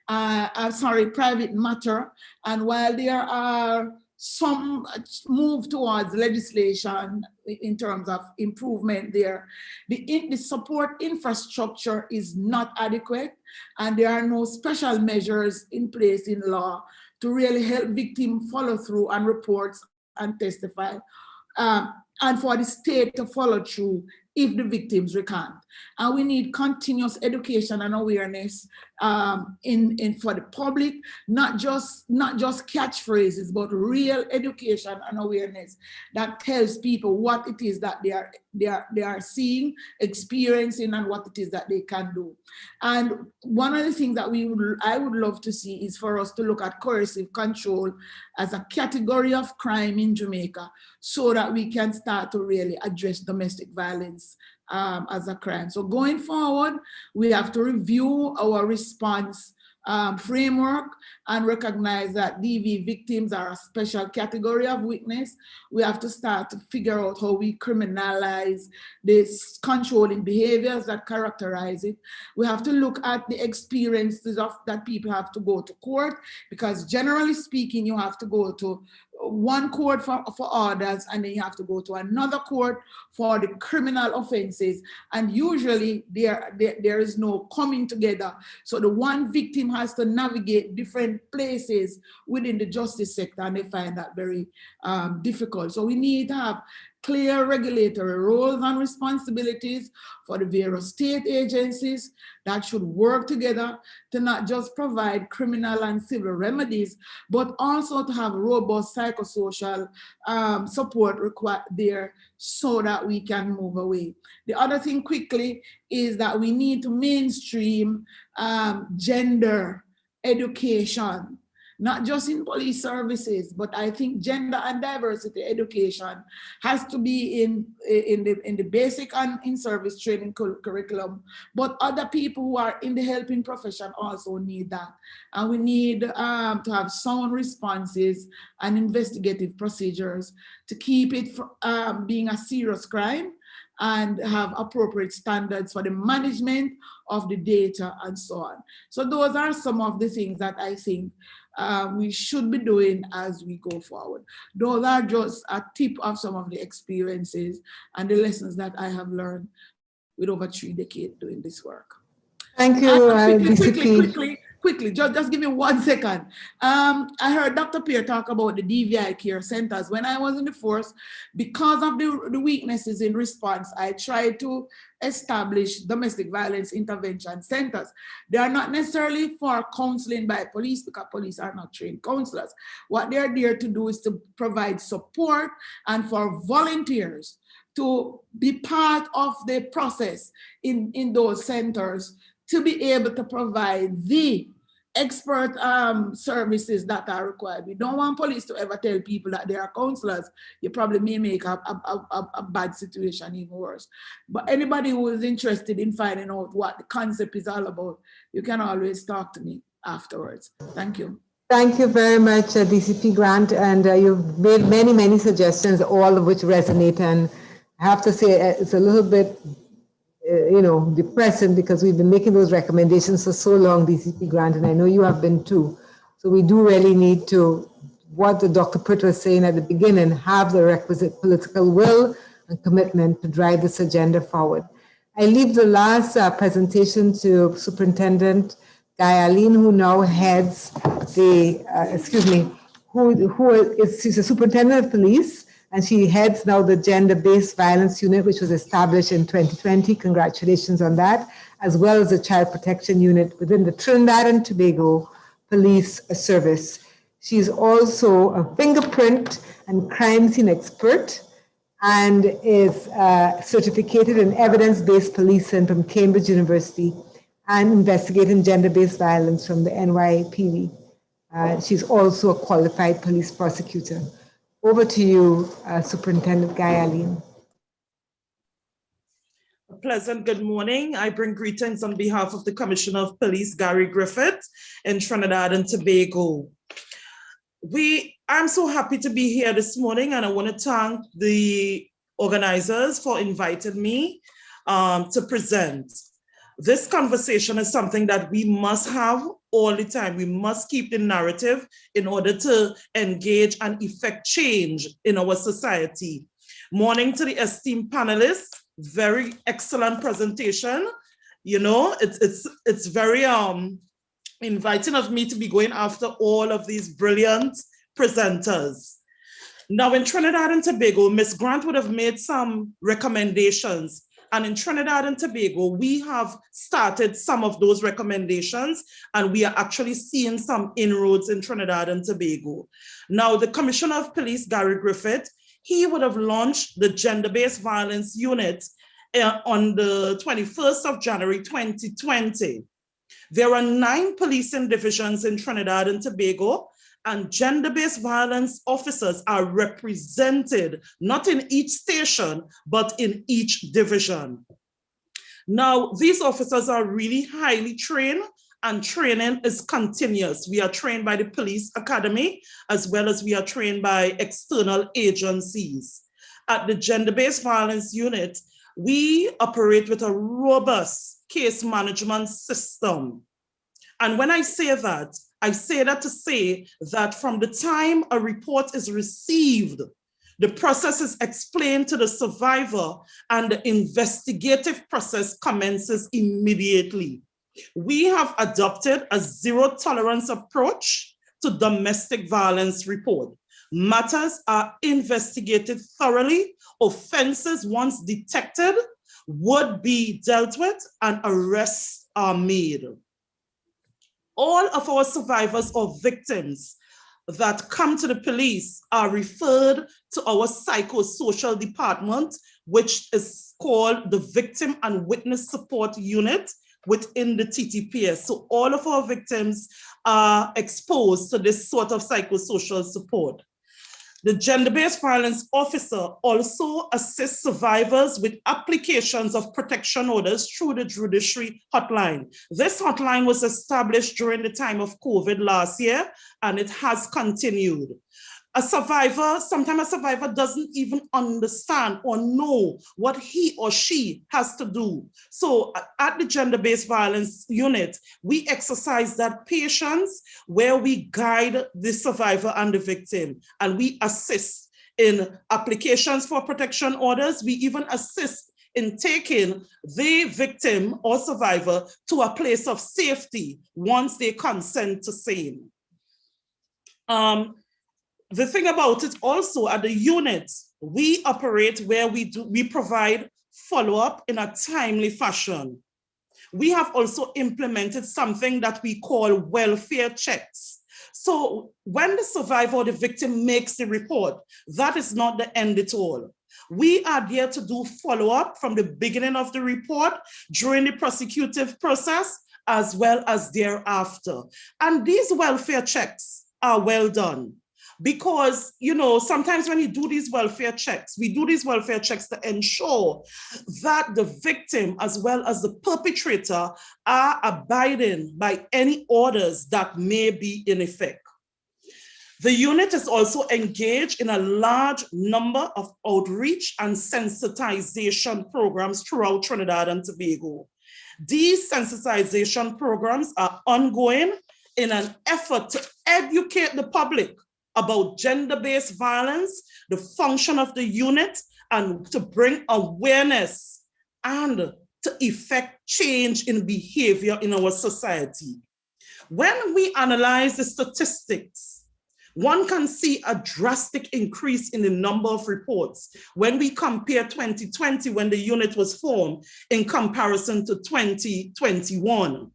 private matter, and while there are some move towards legislation in terms of improvement there, the support infrastructure is not adequate, and there are no special measures in place in law to really help victims follow through on reports and testify, and for the state to follow through if the victims recant. And we need continuous education and awareness for the public, not just catchphrases, but real education and awareness that tells people what it is that they are seeing, experiencing, and what it is that they can do. And one of the things that I would love to see is for us to look at coercive control as a category of crime in Jamaica, so that we can start to really address domestic violence as a crime. So going forward, we have to review our response framework and recognize that DV victims are a special category of witness. We have to start to figure out how we criminalize these controlling behaviors that characterize it. We have to look at the experiences of that people have to go to court, because generally speaking, you have to go to one court for orders, and then you have to go to another court for the criminal offenses, and usually there is no coming together. So the one victim has to navigate different places within the justice sector, and they find that very difficult. So we need to have clear regulatory roles and responsibilities for the various state agencies that should work together to not just provide criminal and civil remedies, but also to have robust psychosocial support required there so that we can move away. The other thing quickly is that we need to mainstream gender education not just in police services, but I think gender and diversity education has to be in the basic and in-service training curriculum. But other people who are in the helping profession also need that. And we need to have sound responses and investigative procedures to keep it from being a serious crime, and have appropriate standards for the management of the data and so on. So those are some of the things that I think we should be doing as we go forward. Those are just a tip of some of the experiences and the lessons that I have learned with over 3 decades doing this work. Thank you, DCP. Quickly, just give me 1 second. I heard Dr. Pierre talk about the DVI care centers. When I was in the force, because of the weaknesses in response, I tried to establish domestic violence intervention centers. They are not necessarily for counseling by police, because police are not trained counselors. What they're there to do is to provide support and for volunteers to be part of the process in those centers, to be able to provide the expert services that are required. We don't want police to ever tell people that they are counselors. You probably may make a bad situation even worse. But anybody who is interested in finding out what the concept is all about, you can always talk to me afterwards. Thank you. Thank you very much, DCP Grant. And you've made many, many suggestions, all of which resonate. And I have to say, it's a little bit depressing, because we've been making those recommendations for so long, DCP Grant, and I know you have been too. So we do really need to, what the Dr. Pritt was saying at the beginning, have the requisite political will and commitment to drive this agenda forward. I leave the last presentation to Superintendent Guy Aline, who now heads the, she's a superintendent of police, and she heads now the gender-based violence unit, which was established in 2020. Congratulations on that, as well as the child protection unit within the Trinidad and Tobago Police Service. She's also a fingerprint and crime scene expert, and is certificated in evidence-based policing from Cambridge University, and investigating gender-based violence from the NYPD. She's also a qualified police prosecutor. Over to you, Superintendent Guy Aline. A pleasant good morning. I bring greetings on behalf of the Commissioner of Police, Gary Griffith, in Trinidad and Tobago. I'm so happy to be here this morning, and I want to thank the organizers for inviting me to present. This conversation is something that we must have all the time. We must keep the narrative in order to engage and effect change in our society. Morning to the esteemed panelists, very excellent presentation. You know, it's very inviting of me to be going after all of these brilliant presenters. Now in Trinidad and Tobago, Ms. Grant would have made some recommendations. And in Trinidad and Tobago, we have started some of those recommendations, and we are actually seeing some inroads in Trinidad and Tobago. Now, the Commissioner of Police, Gary Griffith, he would have launched the gender-based violence unit on the 21st of January, 2020. There are 9 policing divisions in Trinidad and Tobago, and gender-based violence officers are represented, not in each station, but in each division. Now, these officers are really highly trained, and training is continuous. We are trained by the Police Academy, as well as we are trained by external agencies. At the gender-based violence unit, we operate with a robust case management system. And when I say that to say that from the time a report is received, the process is explained to the survivor, and the investigative process commences immediately. We have adopted a zero tolerance approach to domestic violence report. Matters are investigated thoroughly. Offenses, once detected, would be dealt with, and arrests are made. All of our survivors or victims that come to the police are referred to our psychosocial department, which is called the Victim and Witness Support Unit, within the TTPS. So all of our victims are exposed to this sort of psychosocial support. The gender-based violence officer also assists survivors with applications of protection orders through the judiciary hotline. This hotline was established during the time of COVID last year, and it has continued. Sometimes a survivor doesn't even understand or know what he or she has to do. So at the gender-based violence unit, we exercise that patience where we guide the survivor and the victim, and we assist in applications for protection orders. We even assist in taking the victim or survivor to a place of safety once they consent to same. The thing about it also at the unit, we operate where we provide follow-up in a timely fashion. We have also implemented something that we call welfare checks. So when the survivor or the victim makes the report, that is not the end at all. We are there to do follow-up from the beginning of the report, during the prosecutive process, as well as thereafter. And these welfare checks are well done. Because, you know, sometimes when you do these welfare checks, we do these welfare checks to ensure that the victim as well as the perpetrator are abiding by any orders that may be in effect. The unit is also engaged in a large number of outreach and sensitization programs throughout Trinidad and Tobago. These sensitization programs are ongoing in an effort to educate the public about gender-based violence, the function of the unit, and to bring awareness and to effect change in behavior in our society. When we analyze the statistics, one can see a drastic increase in the number of reports when we compare 2020, when the unit was formed, in comparison to 2021.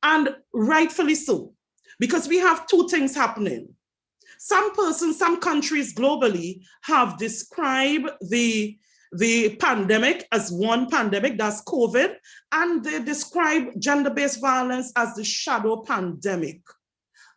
And rightfully so, because we have two things happening. Some persons, some countries globally have described the pandemic as one pandemic, that's COVID, and they describe gender-based violence as the shadow pandemic.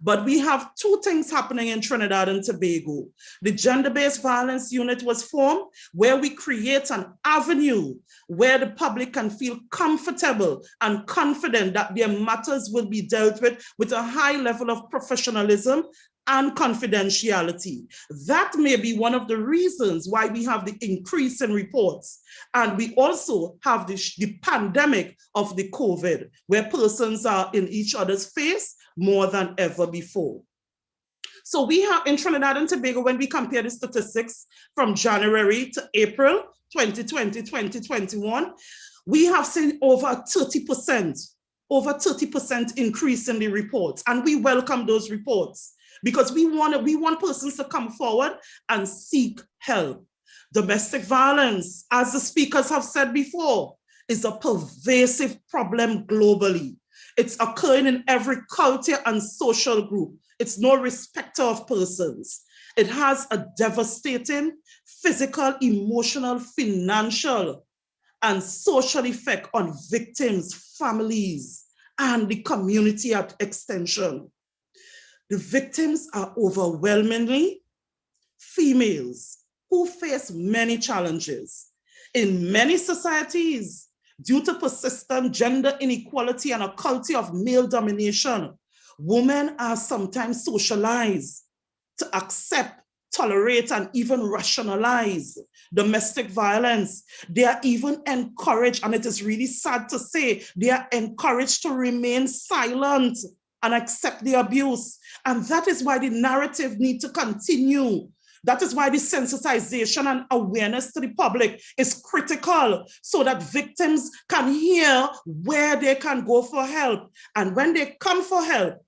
But we have two things happening in Trinidad and Tobago. The gender-based violence unit was formed where we create an avenue where the public can feel comfortable and confident that their matters will be dealt with a high level of professionalism and confidentiality. That may be one of the reasons why we have the increase in reports. And we also have the pandemic of the COVID, where persons are in each other's face more than ever before. So we have in Trinidad and Tobago, when we compare the statistics from January to April 2020, 2021, we have seen over 30% increase in the reports. And we welcome those reports, because we want persons to come forward and seek help. Domestic violence, as the speakers have said before, is a pervasive problem globally. It's occurring in every culture and social group. It's no respecter of persons. It has a devastating physical, emotional, financial, and social effect on victims, families, and the community at extension. The victims are overwhelmingly females who face many challenges. In many societies, due to persistent gender inequality and a culture of male domination, women are sometimes socialized to accept, tolerate, and even rationalize domestic violence. They are even encouraged, and it is really sad to say, they are encouraged to remain silent and accept the abuse. And that is why the narrative needs to continue. That is why the sensitization and awareness to the public is critical, so that victims can hear where they can go for help. And when they come for help,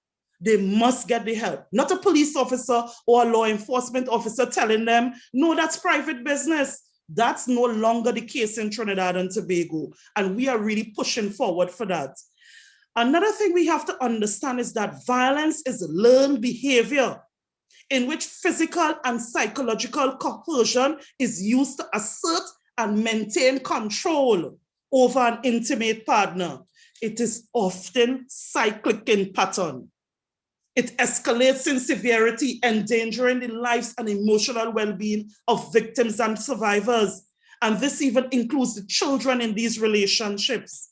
they must get the help. Not a police officer or a law enforcement officer telling them, no, that's private business. That's no longer the case in Trinidad and Tobago. And we are really pushing forward for that. Another thing we have to understand is that violence is learned behavior in which physical and psychological coercion is used to assert and maintain control over an intimate partner. it is often cyclic in pattern. It escalates in severity, endangering the lives and emotional well-being of victims and survivors. And this even includes the children in these relationships.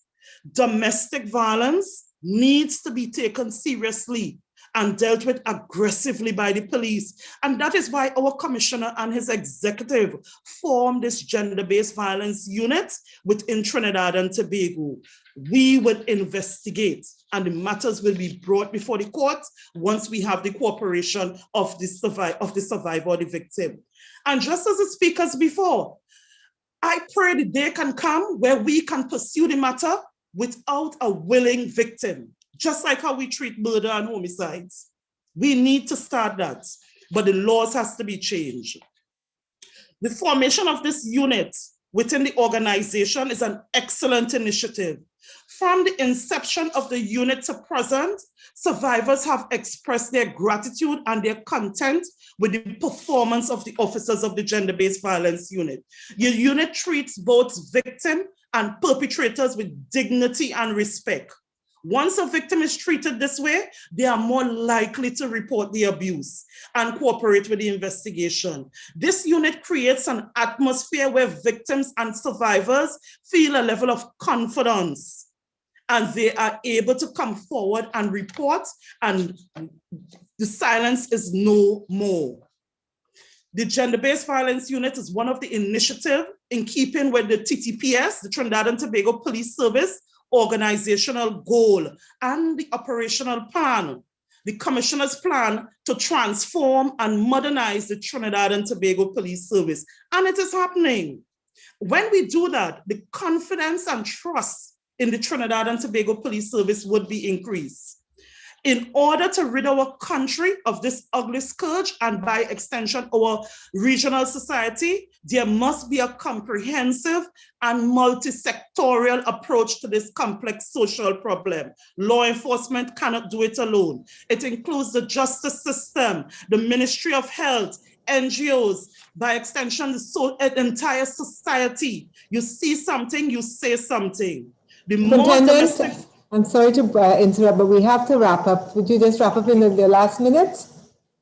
Domestic violence needs to be taken seriously and dealt with aggressively by the police. And that is why our commissioner and his executive formed this gender-based violence unit within Trinidad and Tobago. We would investigate, and the matters will be brought before the court once we have the cooperation of the survivor or the victim. And just as the speakers before, I pray the day can come where we can pursue the matter without a willing victim, just like how we treat murder and homicides. We need to start that, but the laws has to be changed. The formation of this unit within the organization is an excellent initiative. From the inception of the unit to present, survivors have expressed their gratitude and their content with the performance of the officers of the gender-based violence unit. Your unit treats both victim and perpetrators with dignity and respect. Once a victim is treated this way, they are more likely to report the abuse and cooperate with the investigation. This unit creates an atmosphere where victims and survivors feel a level of confidence and they are able to come forward and report, and the silence is no more. The gender-based violence unit is one of the initiatives in keeping with the TTPS, the Trinidad and Tobago Police Service, organizational goal and the operational plan, the commissioner's plan to transform and modernize the Trinidad and Tobago Police Service. And it is happening. When we do that, the confidence and trust in the Trinidad and Tobago Police Service would be increased. In order to rid our country of this ugly scourge and by extension our regional society, there must be a comprehensive and multi-sectorial approach to this complex social problem. Law enforcement cannot do it alone. It includes the justice system, the Ministry of Health, NGOs, by extension, the entire society. You see something, you say something. The more domestic... I'm sorry to interrupt, but we have to wrap up. Would you just wrap up in the last minute?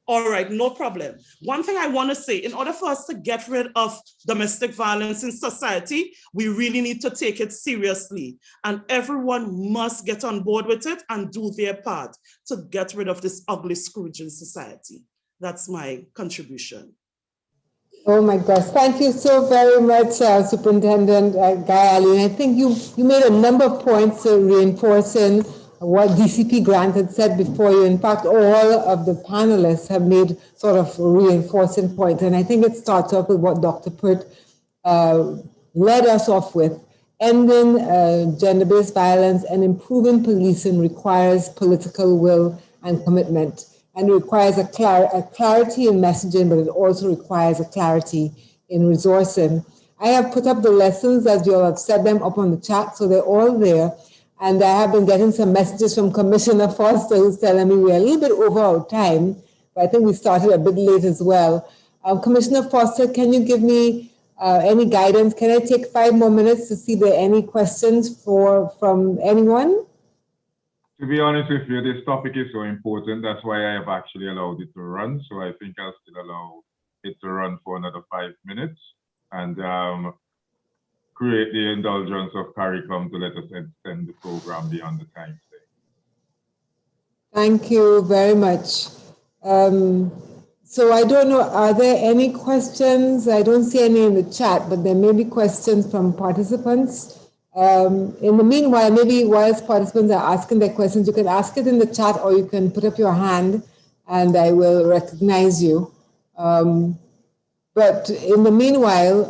All right, no problem. One thing I want to say, in order for us to get rid of domestic violence in society, we really need to take it seriously. And everyone must get on board with it and do their part to get rid of this ugly scourge in society. That's my contribution. Oh my gosh, thank you so very much, Superintendent Guy Ali. I think you made a number of points reinforcing what DCP Grant had said before you. In fact, all of the panelists have made sort of reinforcing points. And I think it starts off with what Dr. Pert led us off with. Ending gender-based violence and improving policing requires political will and commitment. And it requires a clarity in messaging, but it also requires a clarity in resourcing. I have put up the lessons, as you all have said them, up on the chat, so they're all there. And I have been getting some messages from Commissioner Foster, who's telling me we're a little bit over our time, but I think we started a bit late as well. Commissioner Foster, can you give me any guidance? Can I take 5 more minutes to see if there are any questions from anyone? To be honest with you, this topic is so important. That's why I have actually allowed it to run. So I think I'll still allow it to run for another 5 minutes and create the indulgence of CARICOM to let us extend the program beyond the time today. Thank you very much. So I don't know, are there any questions? I don't see any in the chat, but there may be questions from participants. In the meanwhile, maybe whilst participants are asking their questions, you can ask it in the chat or you can put up your hand and I will recognize you. But in the meanwhile,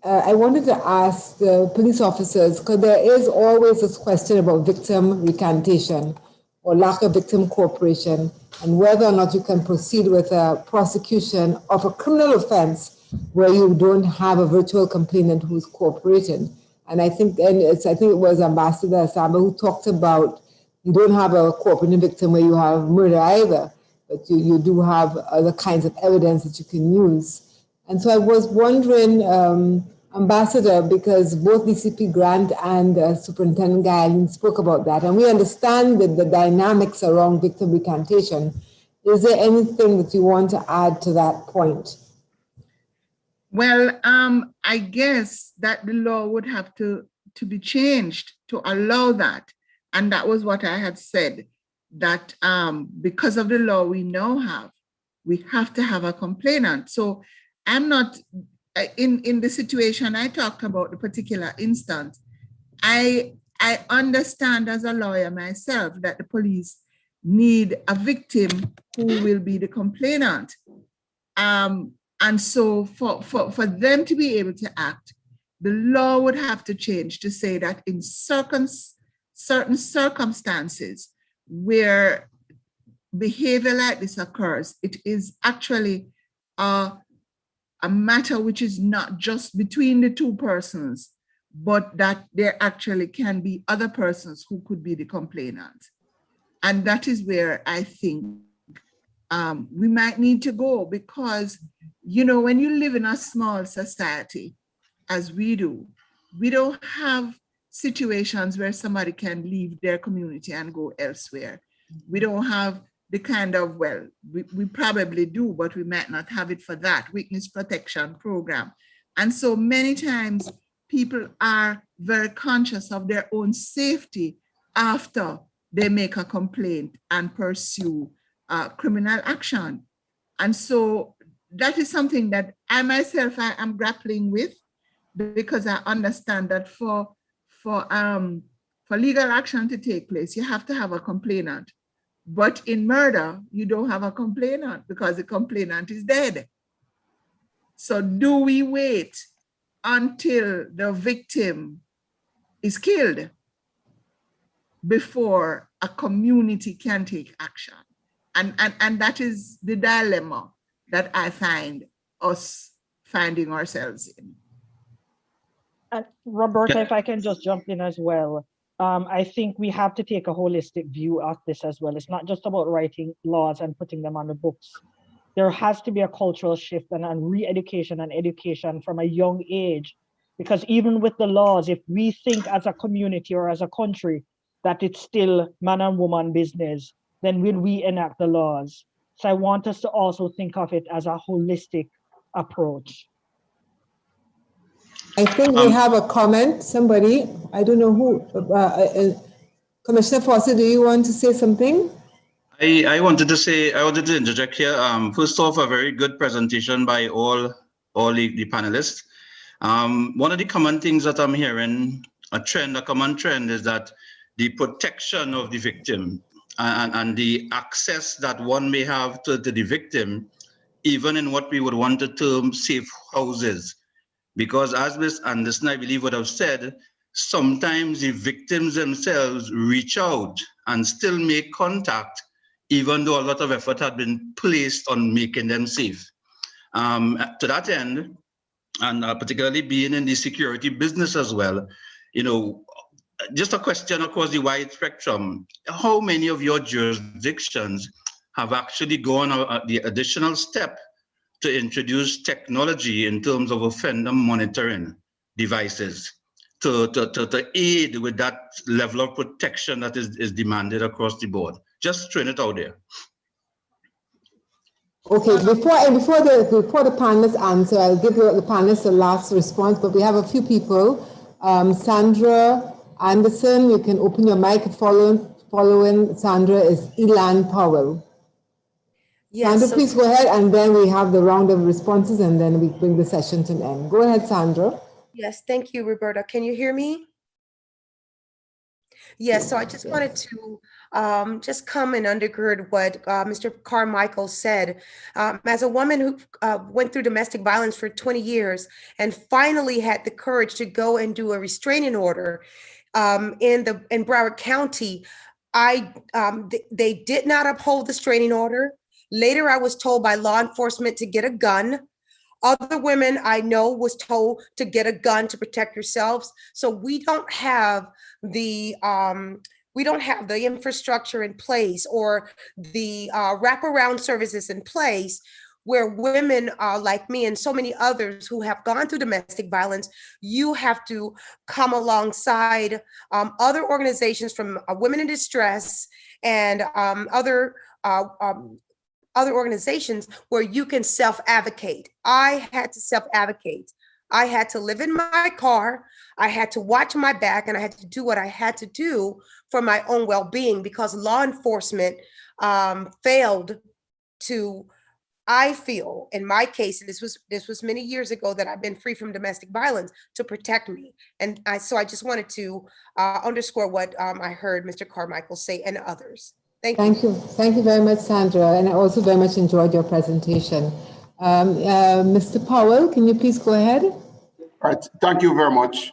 I wanted to ask the police officers, because there is always this question about victim recantation or lack of victim cooperation and whether or not you can proceed with a prosecution of a criminal offense where you don't have a virtual complainant who's cooperating. And I think it was Ambassador Asaba who talked about you don't have a cooperating victim where you have murder either, but you do have other kinds of evidence that you can use. And so I was wondering Ambassador, because both DCP Grant and Superintendent Guy spoke about that, and we understand the dynamics around victim recantation. Is there anything that you want to add to that point? Well, I guess that the law would have to be changed to allow that. And that was what I had said, that because of the law we now have, we have to have a complainant. So I'm not, in the situation I talked about, the particular instance, I understand as a lawyer myself that the police need a victim who will be the complainant. And so for them to be able to act, the law would have to change to say that in certain circumstances where behavior like this occurs, it is actually a matter which is not just between the two persons, but that there actually can be other persons who could be the complainant. And that is where I think we might need to go, because, you know, when you live in a small society, as we do, we don't have situations where somebody can leave their community and go elsewhere. We don't have the kind of, well, we probably do, but we might not have it for that witness protection program. And so many times people are very conscious of their own safety after they make a complaint and pursue criminal action. And so that is something that I myself am grappling with, because I understand that for legal action to take place, you have to have a complainant. But in murder, you don't have a complainant because the complainant is dead. So do we wait until the victim is killed before a community can take action? And that is the dilemma that I find us finding ourselves in. And Roberta, if I can just jump in as well. I think we have to take a holistic view of this as well. It's not just about writing laws and putting them on the books. There has to be a cultural shift and a re-education and education from a young age. Because even with the laws, if we think as a community or as a country that it's still man and woman business, then will we enact the laws? So I want us to also think of it as a holistic approach. I think we have a comment, somebody, I don't know who, Commissioner Foster, do you want to say something? I wanted to interject here. First off, a very good presentation by all the panelists. One of the common things that I'm hearing, a common trend, is that the protection of the victim and the access that one may have to the victim, even in what we would want to term safe houses. Because as Ms. Anderson, I believe, would have said, sometimes the victims themselves reach out and still make contact, even though a lot of effort had been placed on making them safe. To that end, and particularly being in the security business as well, you know, just a question across the wide spectrum, how many of your jurisdictions have actually gone the additional step to introduce technology in terms of offender monitoring devices to aid with that level of protection that is demanded across the board? Just throwing it out there. Okay, before the panelists answer, I'll give the panelists the last response, but we have a few people. Sandra Anderson, you can open your mic. Following Sandra is Elan Powell. Yes, Sandra, so please go ahead, and then we have the round of responses, and then we bring the session to an end. Go ahead, Sandra. yes, thank you, Roberta. Can you hear me? Yes, so I just wanted to just come and undergird what Mr. Carmichael said. As a woman who went through domestic violence for 20 years and finally had the courage to go and do a restraining order in Broward County, they did not uphold the restraining order. Later, I was told by law enforcement to get a gun. Other women I know was told to get a gun to protect yourselves. So we don't have the infrastructure in place or the wraparound services in place where women like me and so many others who have gone through domestic violence, you have to come alongside other organizations from Women in Distress and other organizations where you can self-advocate. I had to self-advocate. I had to live in my car. I had to watch my back, and I had to do what I had to do for my own well-being, because law enforcement failed to, I feel, in my case, and this was many years ago that I've been free from domestic violence, to protect me. And so I just wanted to underscore what I heard Mr. Carmichael say and others. Thank you. Thank you. Thank you very much, Sandra. And I also very much enjoyed your presentation. Mr. Powell, can you please go ahead? All right. Thank you very much.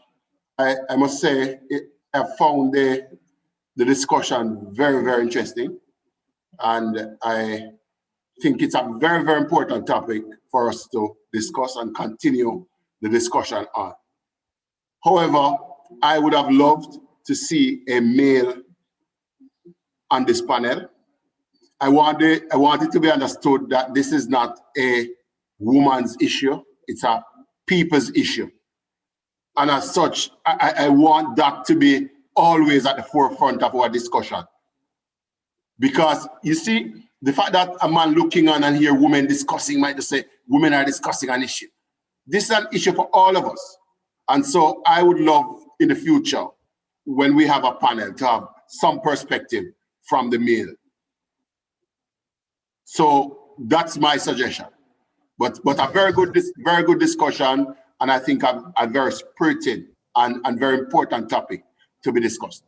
I must say, I found the discussion very, very interesting. And I think it's a very, very important topic for us to discuss and continue the discussion on. However, I would have loved to see a male on this panel. I want it to be understood that this is not a woman's issue, it's a people's issue. And as such, I want that to be always at the forefront of our discussion. Because you see, the fact that a man looking on and hear women discussing might just say, women are discussing an issue. This is an issue for all of us. And so I would love in the future, when we have a panel, to have some perspective from the male. So that's my suggestion. But a very good discussion, and I think a very spirited and very important topic to be discussed.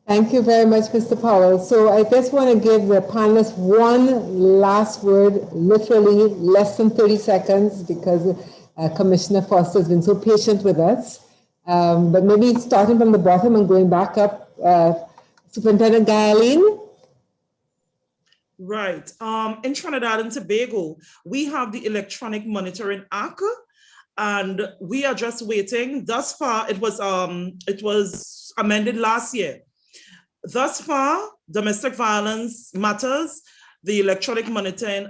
Thank you very much, Mr. Powell. So I just want to give the panelists one last word, literally less than 30 seconds, because Commissioner Foster has been so patient with us. But maybe starting from the bottom and going back up, Superintendent Guyalene. Right. In Trinidad and Tobago, we have the Electronic Monitoring Act, and we are just waiting. Thus far, it was amended last year. Thus far, domestic violence matters, the electronic monitoring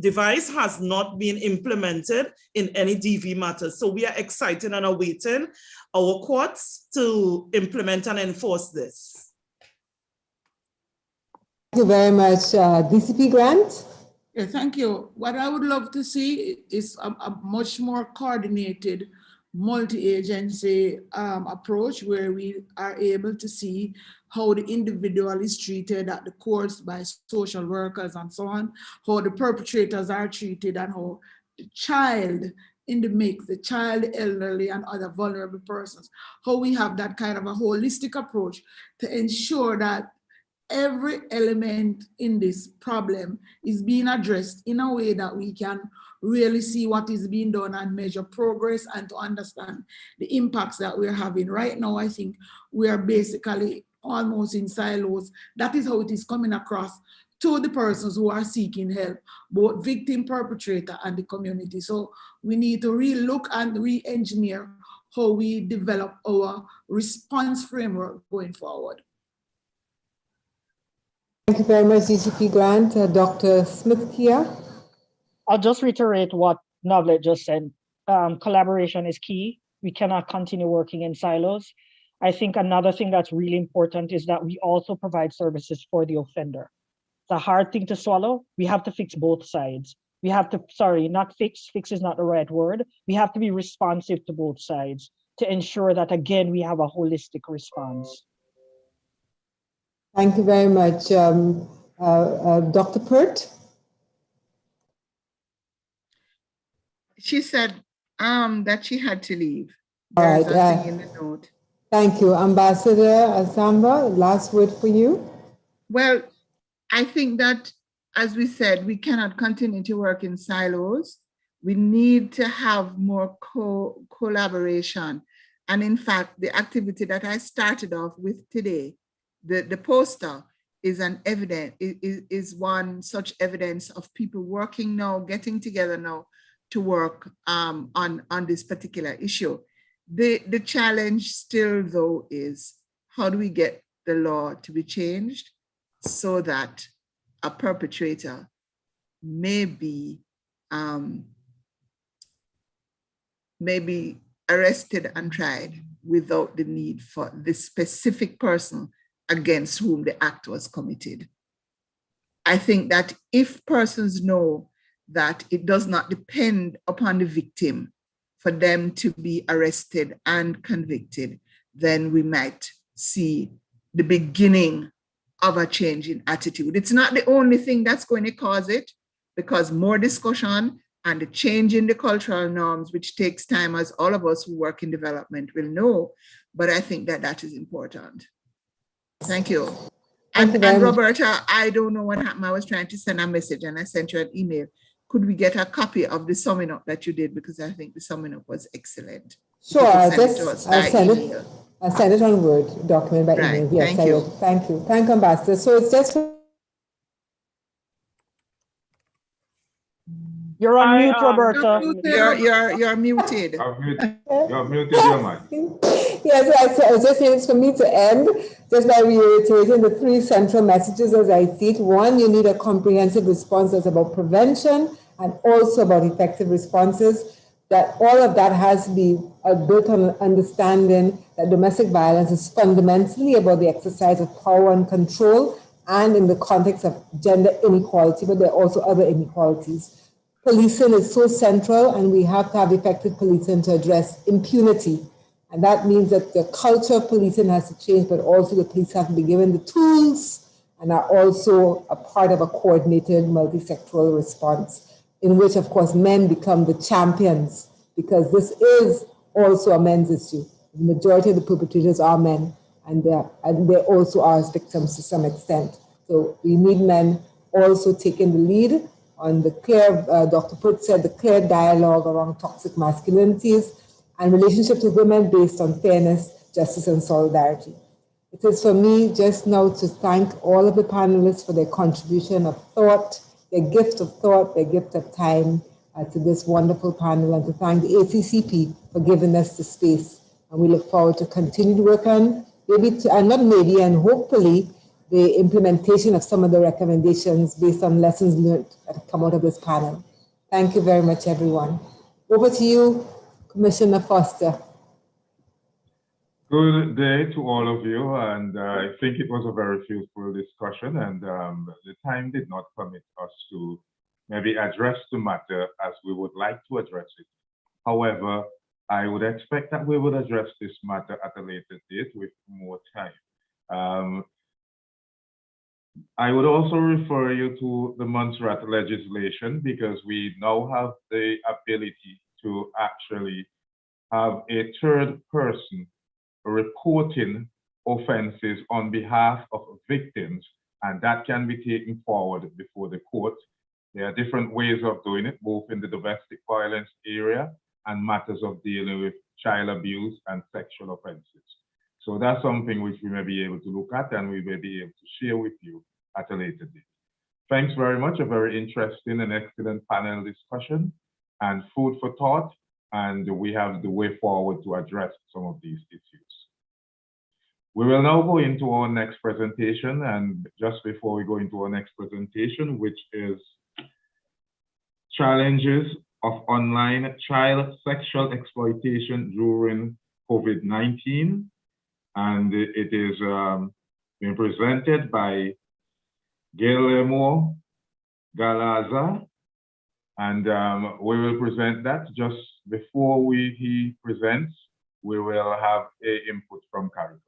device has not been implemented in any DV matters. So we are excited and awaiting our courts to implement and enforce this. Thank you very much. DCP Grant? Yeah, thank you. What I would love to see is a much more coordinated multi-agency approach, where we are able to see how the individual is treated at the courts by social workers and so on, how the perpetrators are treated, and how the child in the mix, the child, the elderly, and other vulnerable persons, how we have that kind of a holistic approach to ensure that every element in this problem is being addressed in a way that we can really see what is being done and measure progress, and to understand the impacts that we're having. Right now, I think we are basically almost in silos. That is how it is coming across to the persons who are seeking help, both victim, perpetrator, and the community. So we need to re-look and re-engineer how we develop our response framework going forward. Thank you very much, DCP Grant. Dr. Smith-Kia? I'll just reiterate what Novlet just said. Collaboration is key. We cannot continue working in silos. I think another thing that's really important is that we also provide services for the offender. It's a hard thing to swallow. We have to fix both sides. We have to, not fix is not the right word. We have to be responsive to both sides to ensure that, again, we have a holistic response. Thank you very much. Dr. Pert? She said that she had to leave. All right. There's a thing in the note. Thank you. Ambassador Asamba, last word for you. Well, I think that, as we said, we cannot continue to work in silos. We need to have more collaboration. And in fact, the activity that I started off with today, the poster, is is one such evidence of people working now, getting together now to work on this particular issue. The challenge still, though, is how do we get the law to be changed so that a perpetrator may be arrested and tried without the need for the specific person against whom the act was committed. I think that if persons know that it does not depend upon the victim for them to be arrested and convicted, then we might see the beginning of a change in attitude. It's not the only thing that's going to cause it, because more discussion and the change in the cultural norms, which takes time, as all of us who work in development will know, but I think that that is important. Thank you. And Roberta, I don't know what happened. I was trying to send a message and I sent you an email. Could we get a copy of the summing up that you did? Because I think the summing up was excellent. Sure, I'll send it on Word document by email. Yes, thank you. Thank you. Thank you, Ambassador. So it's just... You're on mute, Roberta. You're muted. You're muted, your mic. Yes, I was just saying it's for me to end just by reiterating the three central messages as I see it. One, you need a comprehensive response that's about prevention and also about effective responses. That all of that has to be built on understanding that domestic violence is fundamentally about the exercise of power and control, and in the context of gender inequality, but there are also other inequalities. Policing is so central, and we have to have effective policing to address impunity. And that means that the culture of policing has to change, but also the police have to be given the tools and are also a part of a coordinated multi-sectoral response, in which, of course, men become the champions, because this is also a men's issue. The majority of the perpetrators are men, and they also are victims to some extent. So we need men also taking the lead on the clear, Dr. Put said, the clear dialogue around toxic masculinities and relationships with women based on fairness, justice, and solidarity. It is for me just now to thank all of the panelists for their contribution of thought, their gift of thought, their gift of time to this wonderful panel, and to thank the ACCP for giving us the space. And we look forward to continue to work on and hopefully the implementation of some of the recommendations based on lessons learned that have come out of this panel. Thank you very much, everyone. Over to you, Commissioner Foster. Good day to all of you, and I think it was a very fruitful discussion, and the time did not permit us to maybe address the matter as we would like to address it. However, I would expect that we would address this matter at a later date with more time. I would also refer you to the Montserrat legislation, because we now have the ability to actually have a third person reporting offenses on behalf of victims, and that can be taken forward before the court. There are different ways of doing it, both in the domestic violence area and matters of dealing with child abuse and sexual offenses. So that's something which we may be able to look at, and we may be able to share with you at a later date. Thanks very much. A very interesting and excellent panel discussion and food for thought, and we have the way forward to address some of these issues. We will now go into our next presentation, and just before we go into our next presentation, which is Challenges of Online Child Sexual Exploitation During COVID-19, and it is being presented by Guillermo Galaza, and we will present that. Just before he presents, we will have an input from Carrie.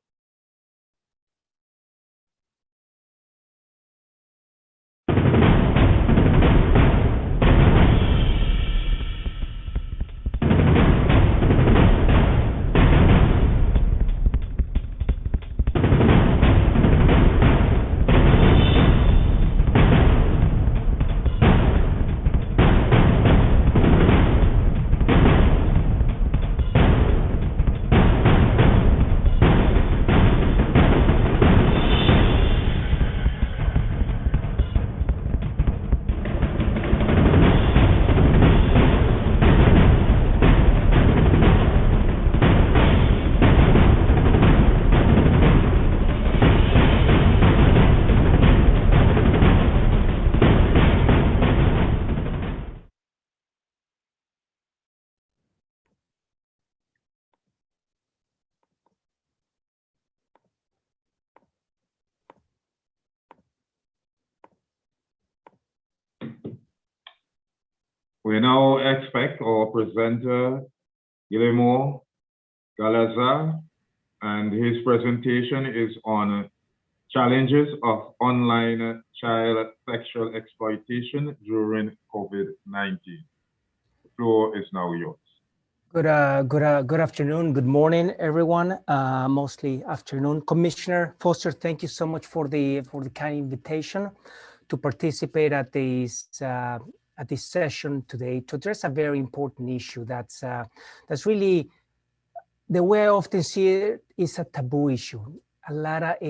We now expect our presenter, Guillermo Galaza, and his presentation is on challenges of online child sexual exploitation during COVID-19. The floor is now yours. Good afternoon, good morning, everyone. Mostly afternoon. Commissioner Foster, thank you so much for the kind invitation to participate at this session today to address a very important issue that's really, the way I often see it, is a taboo issue. A lot of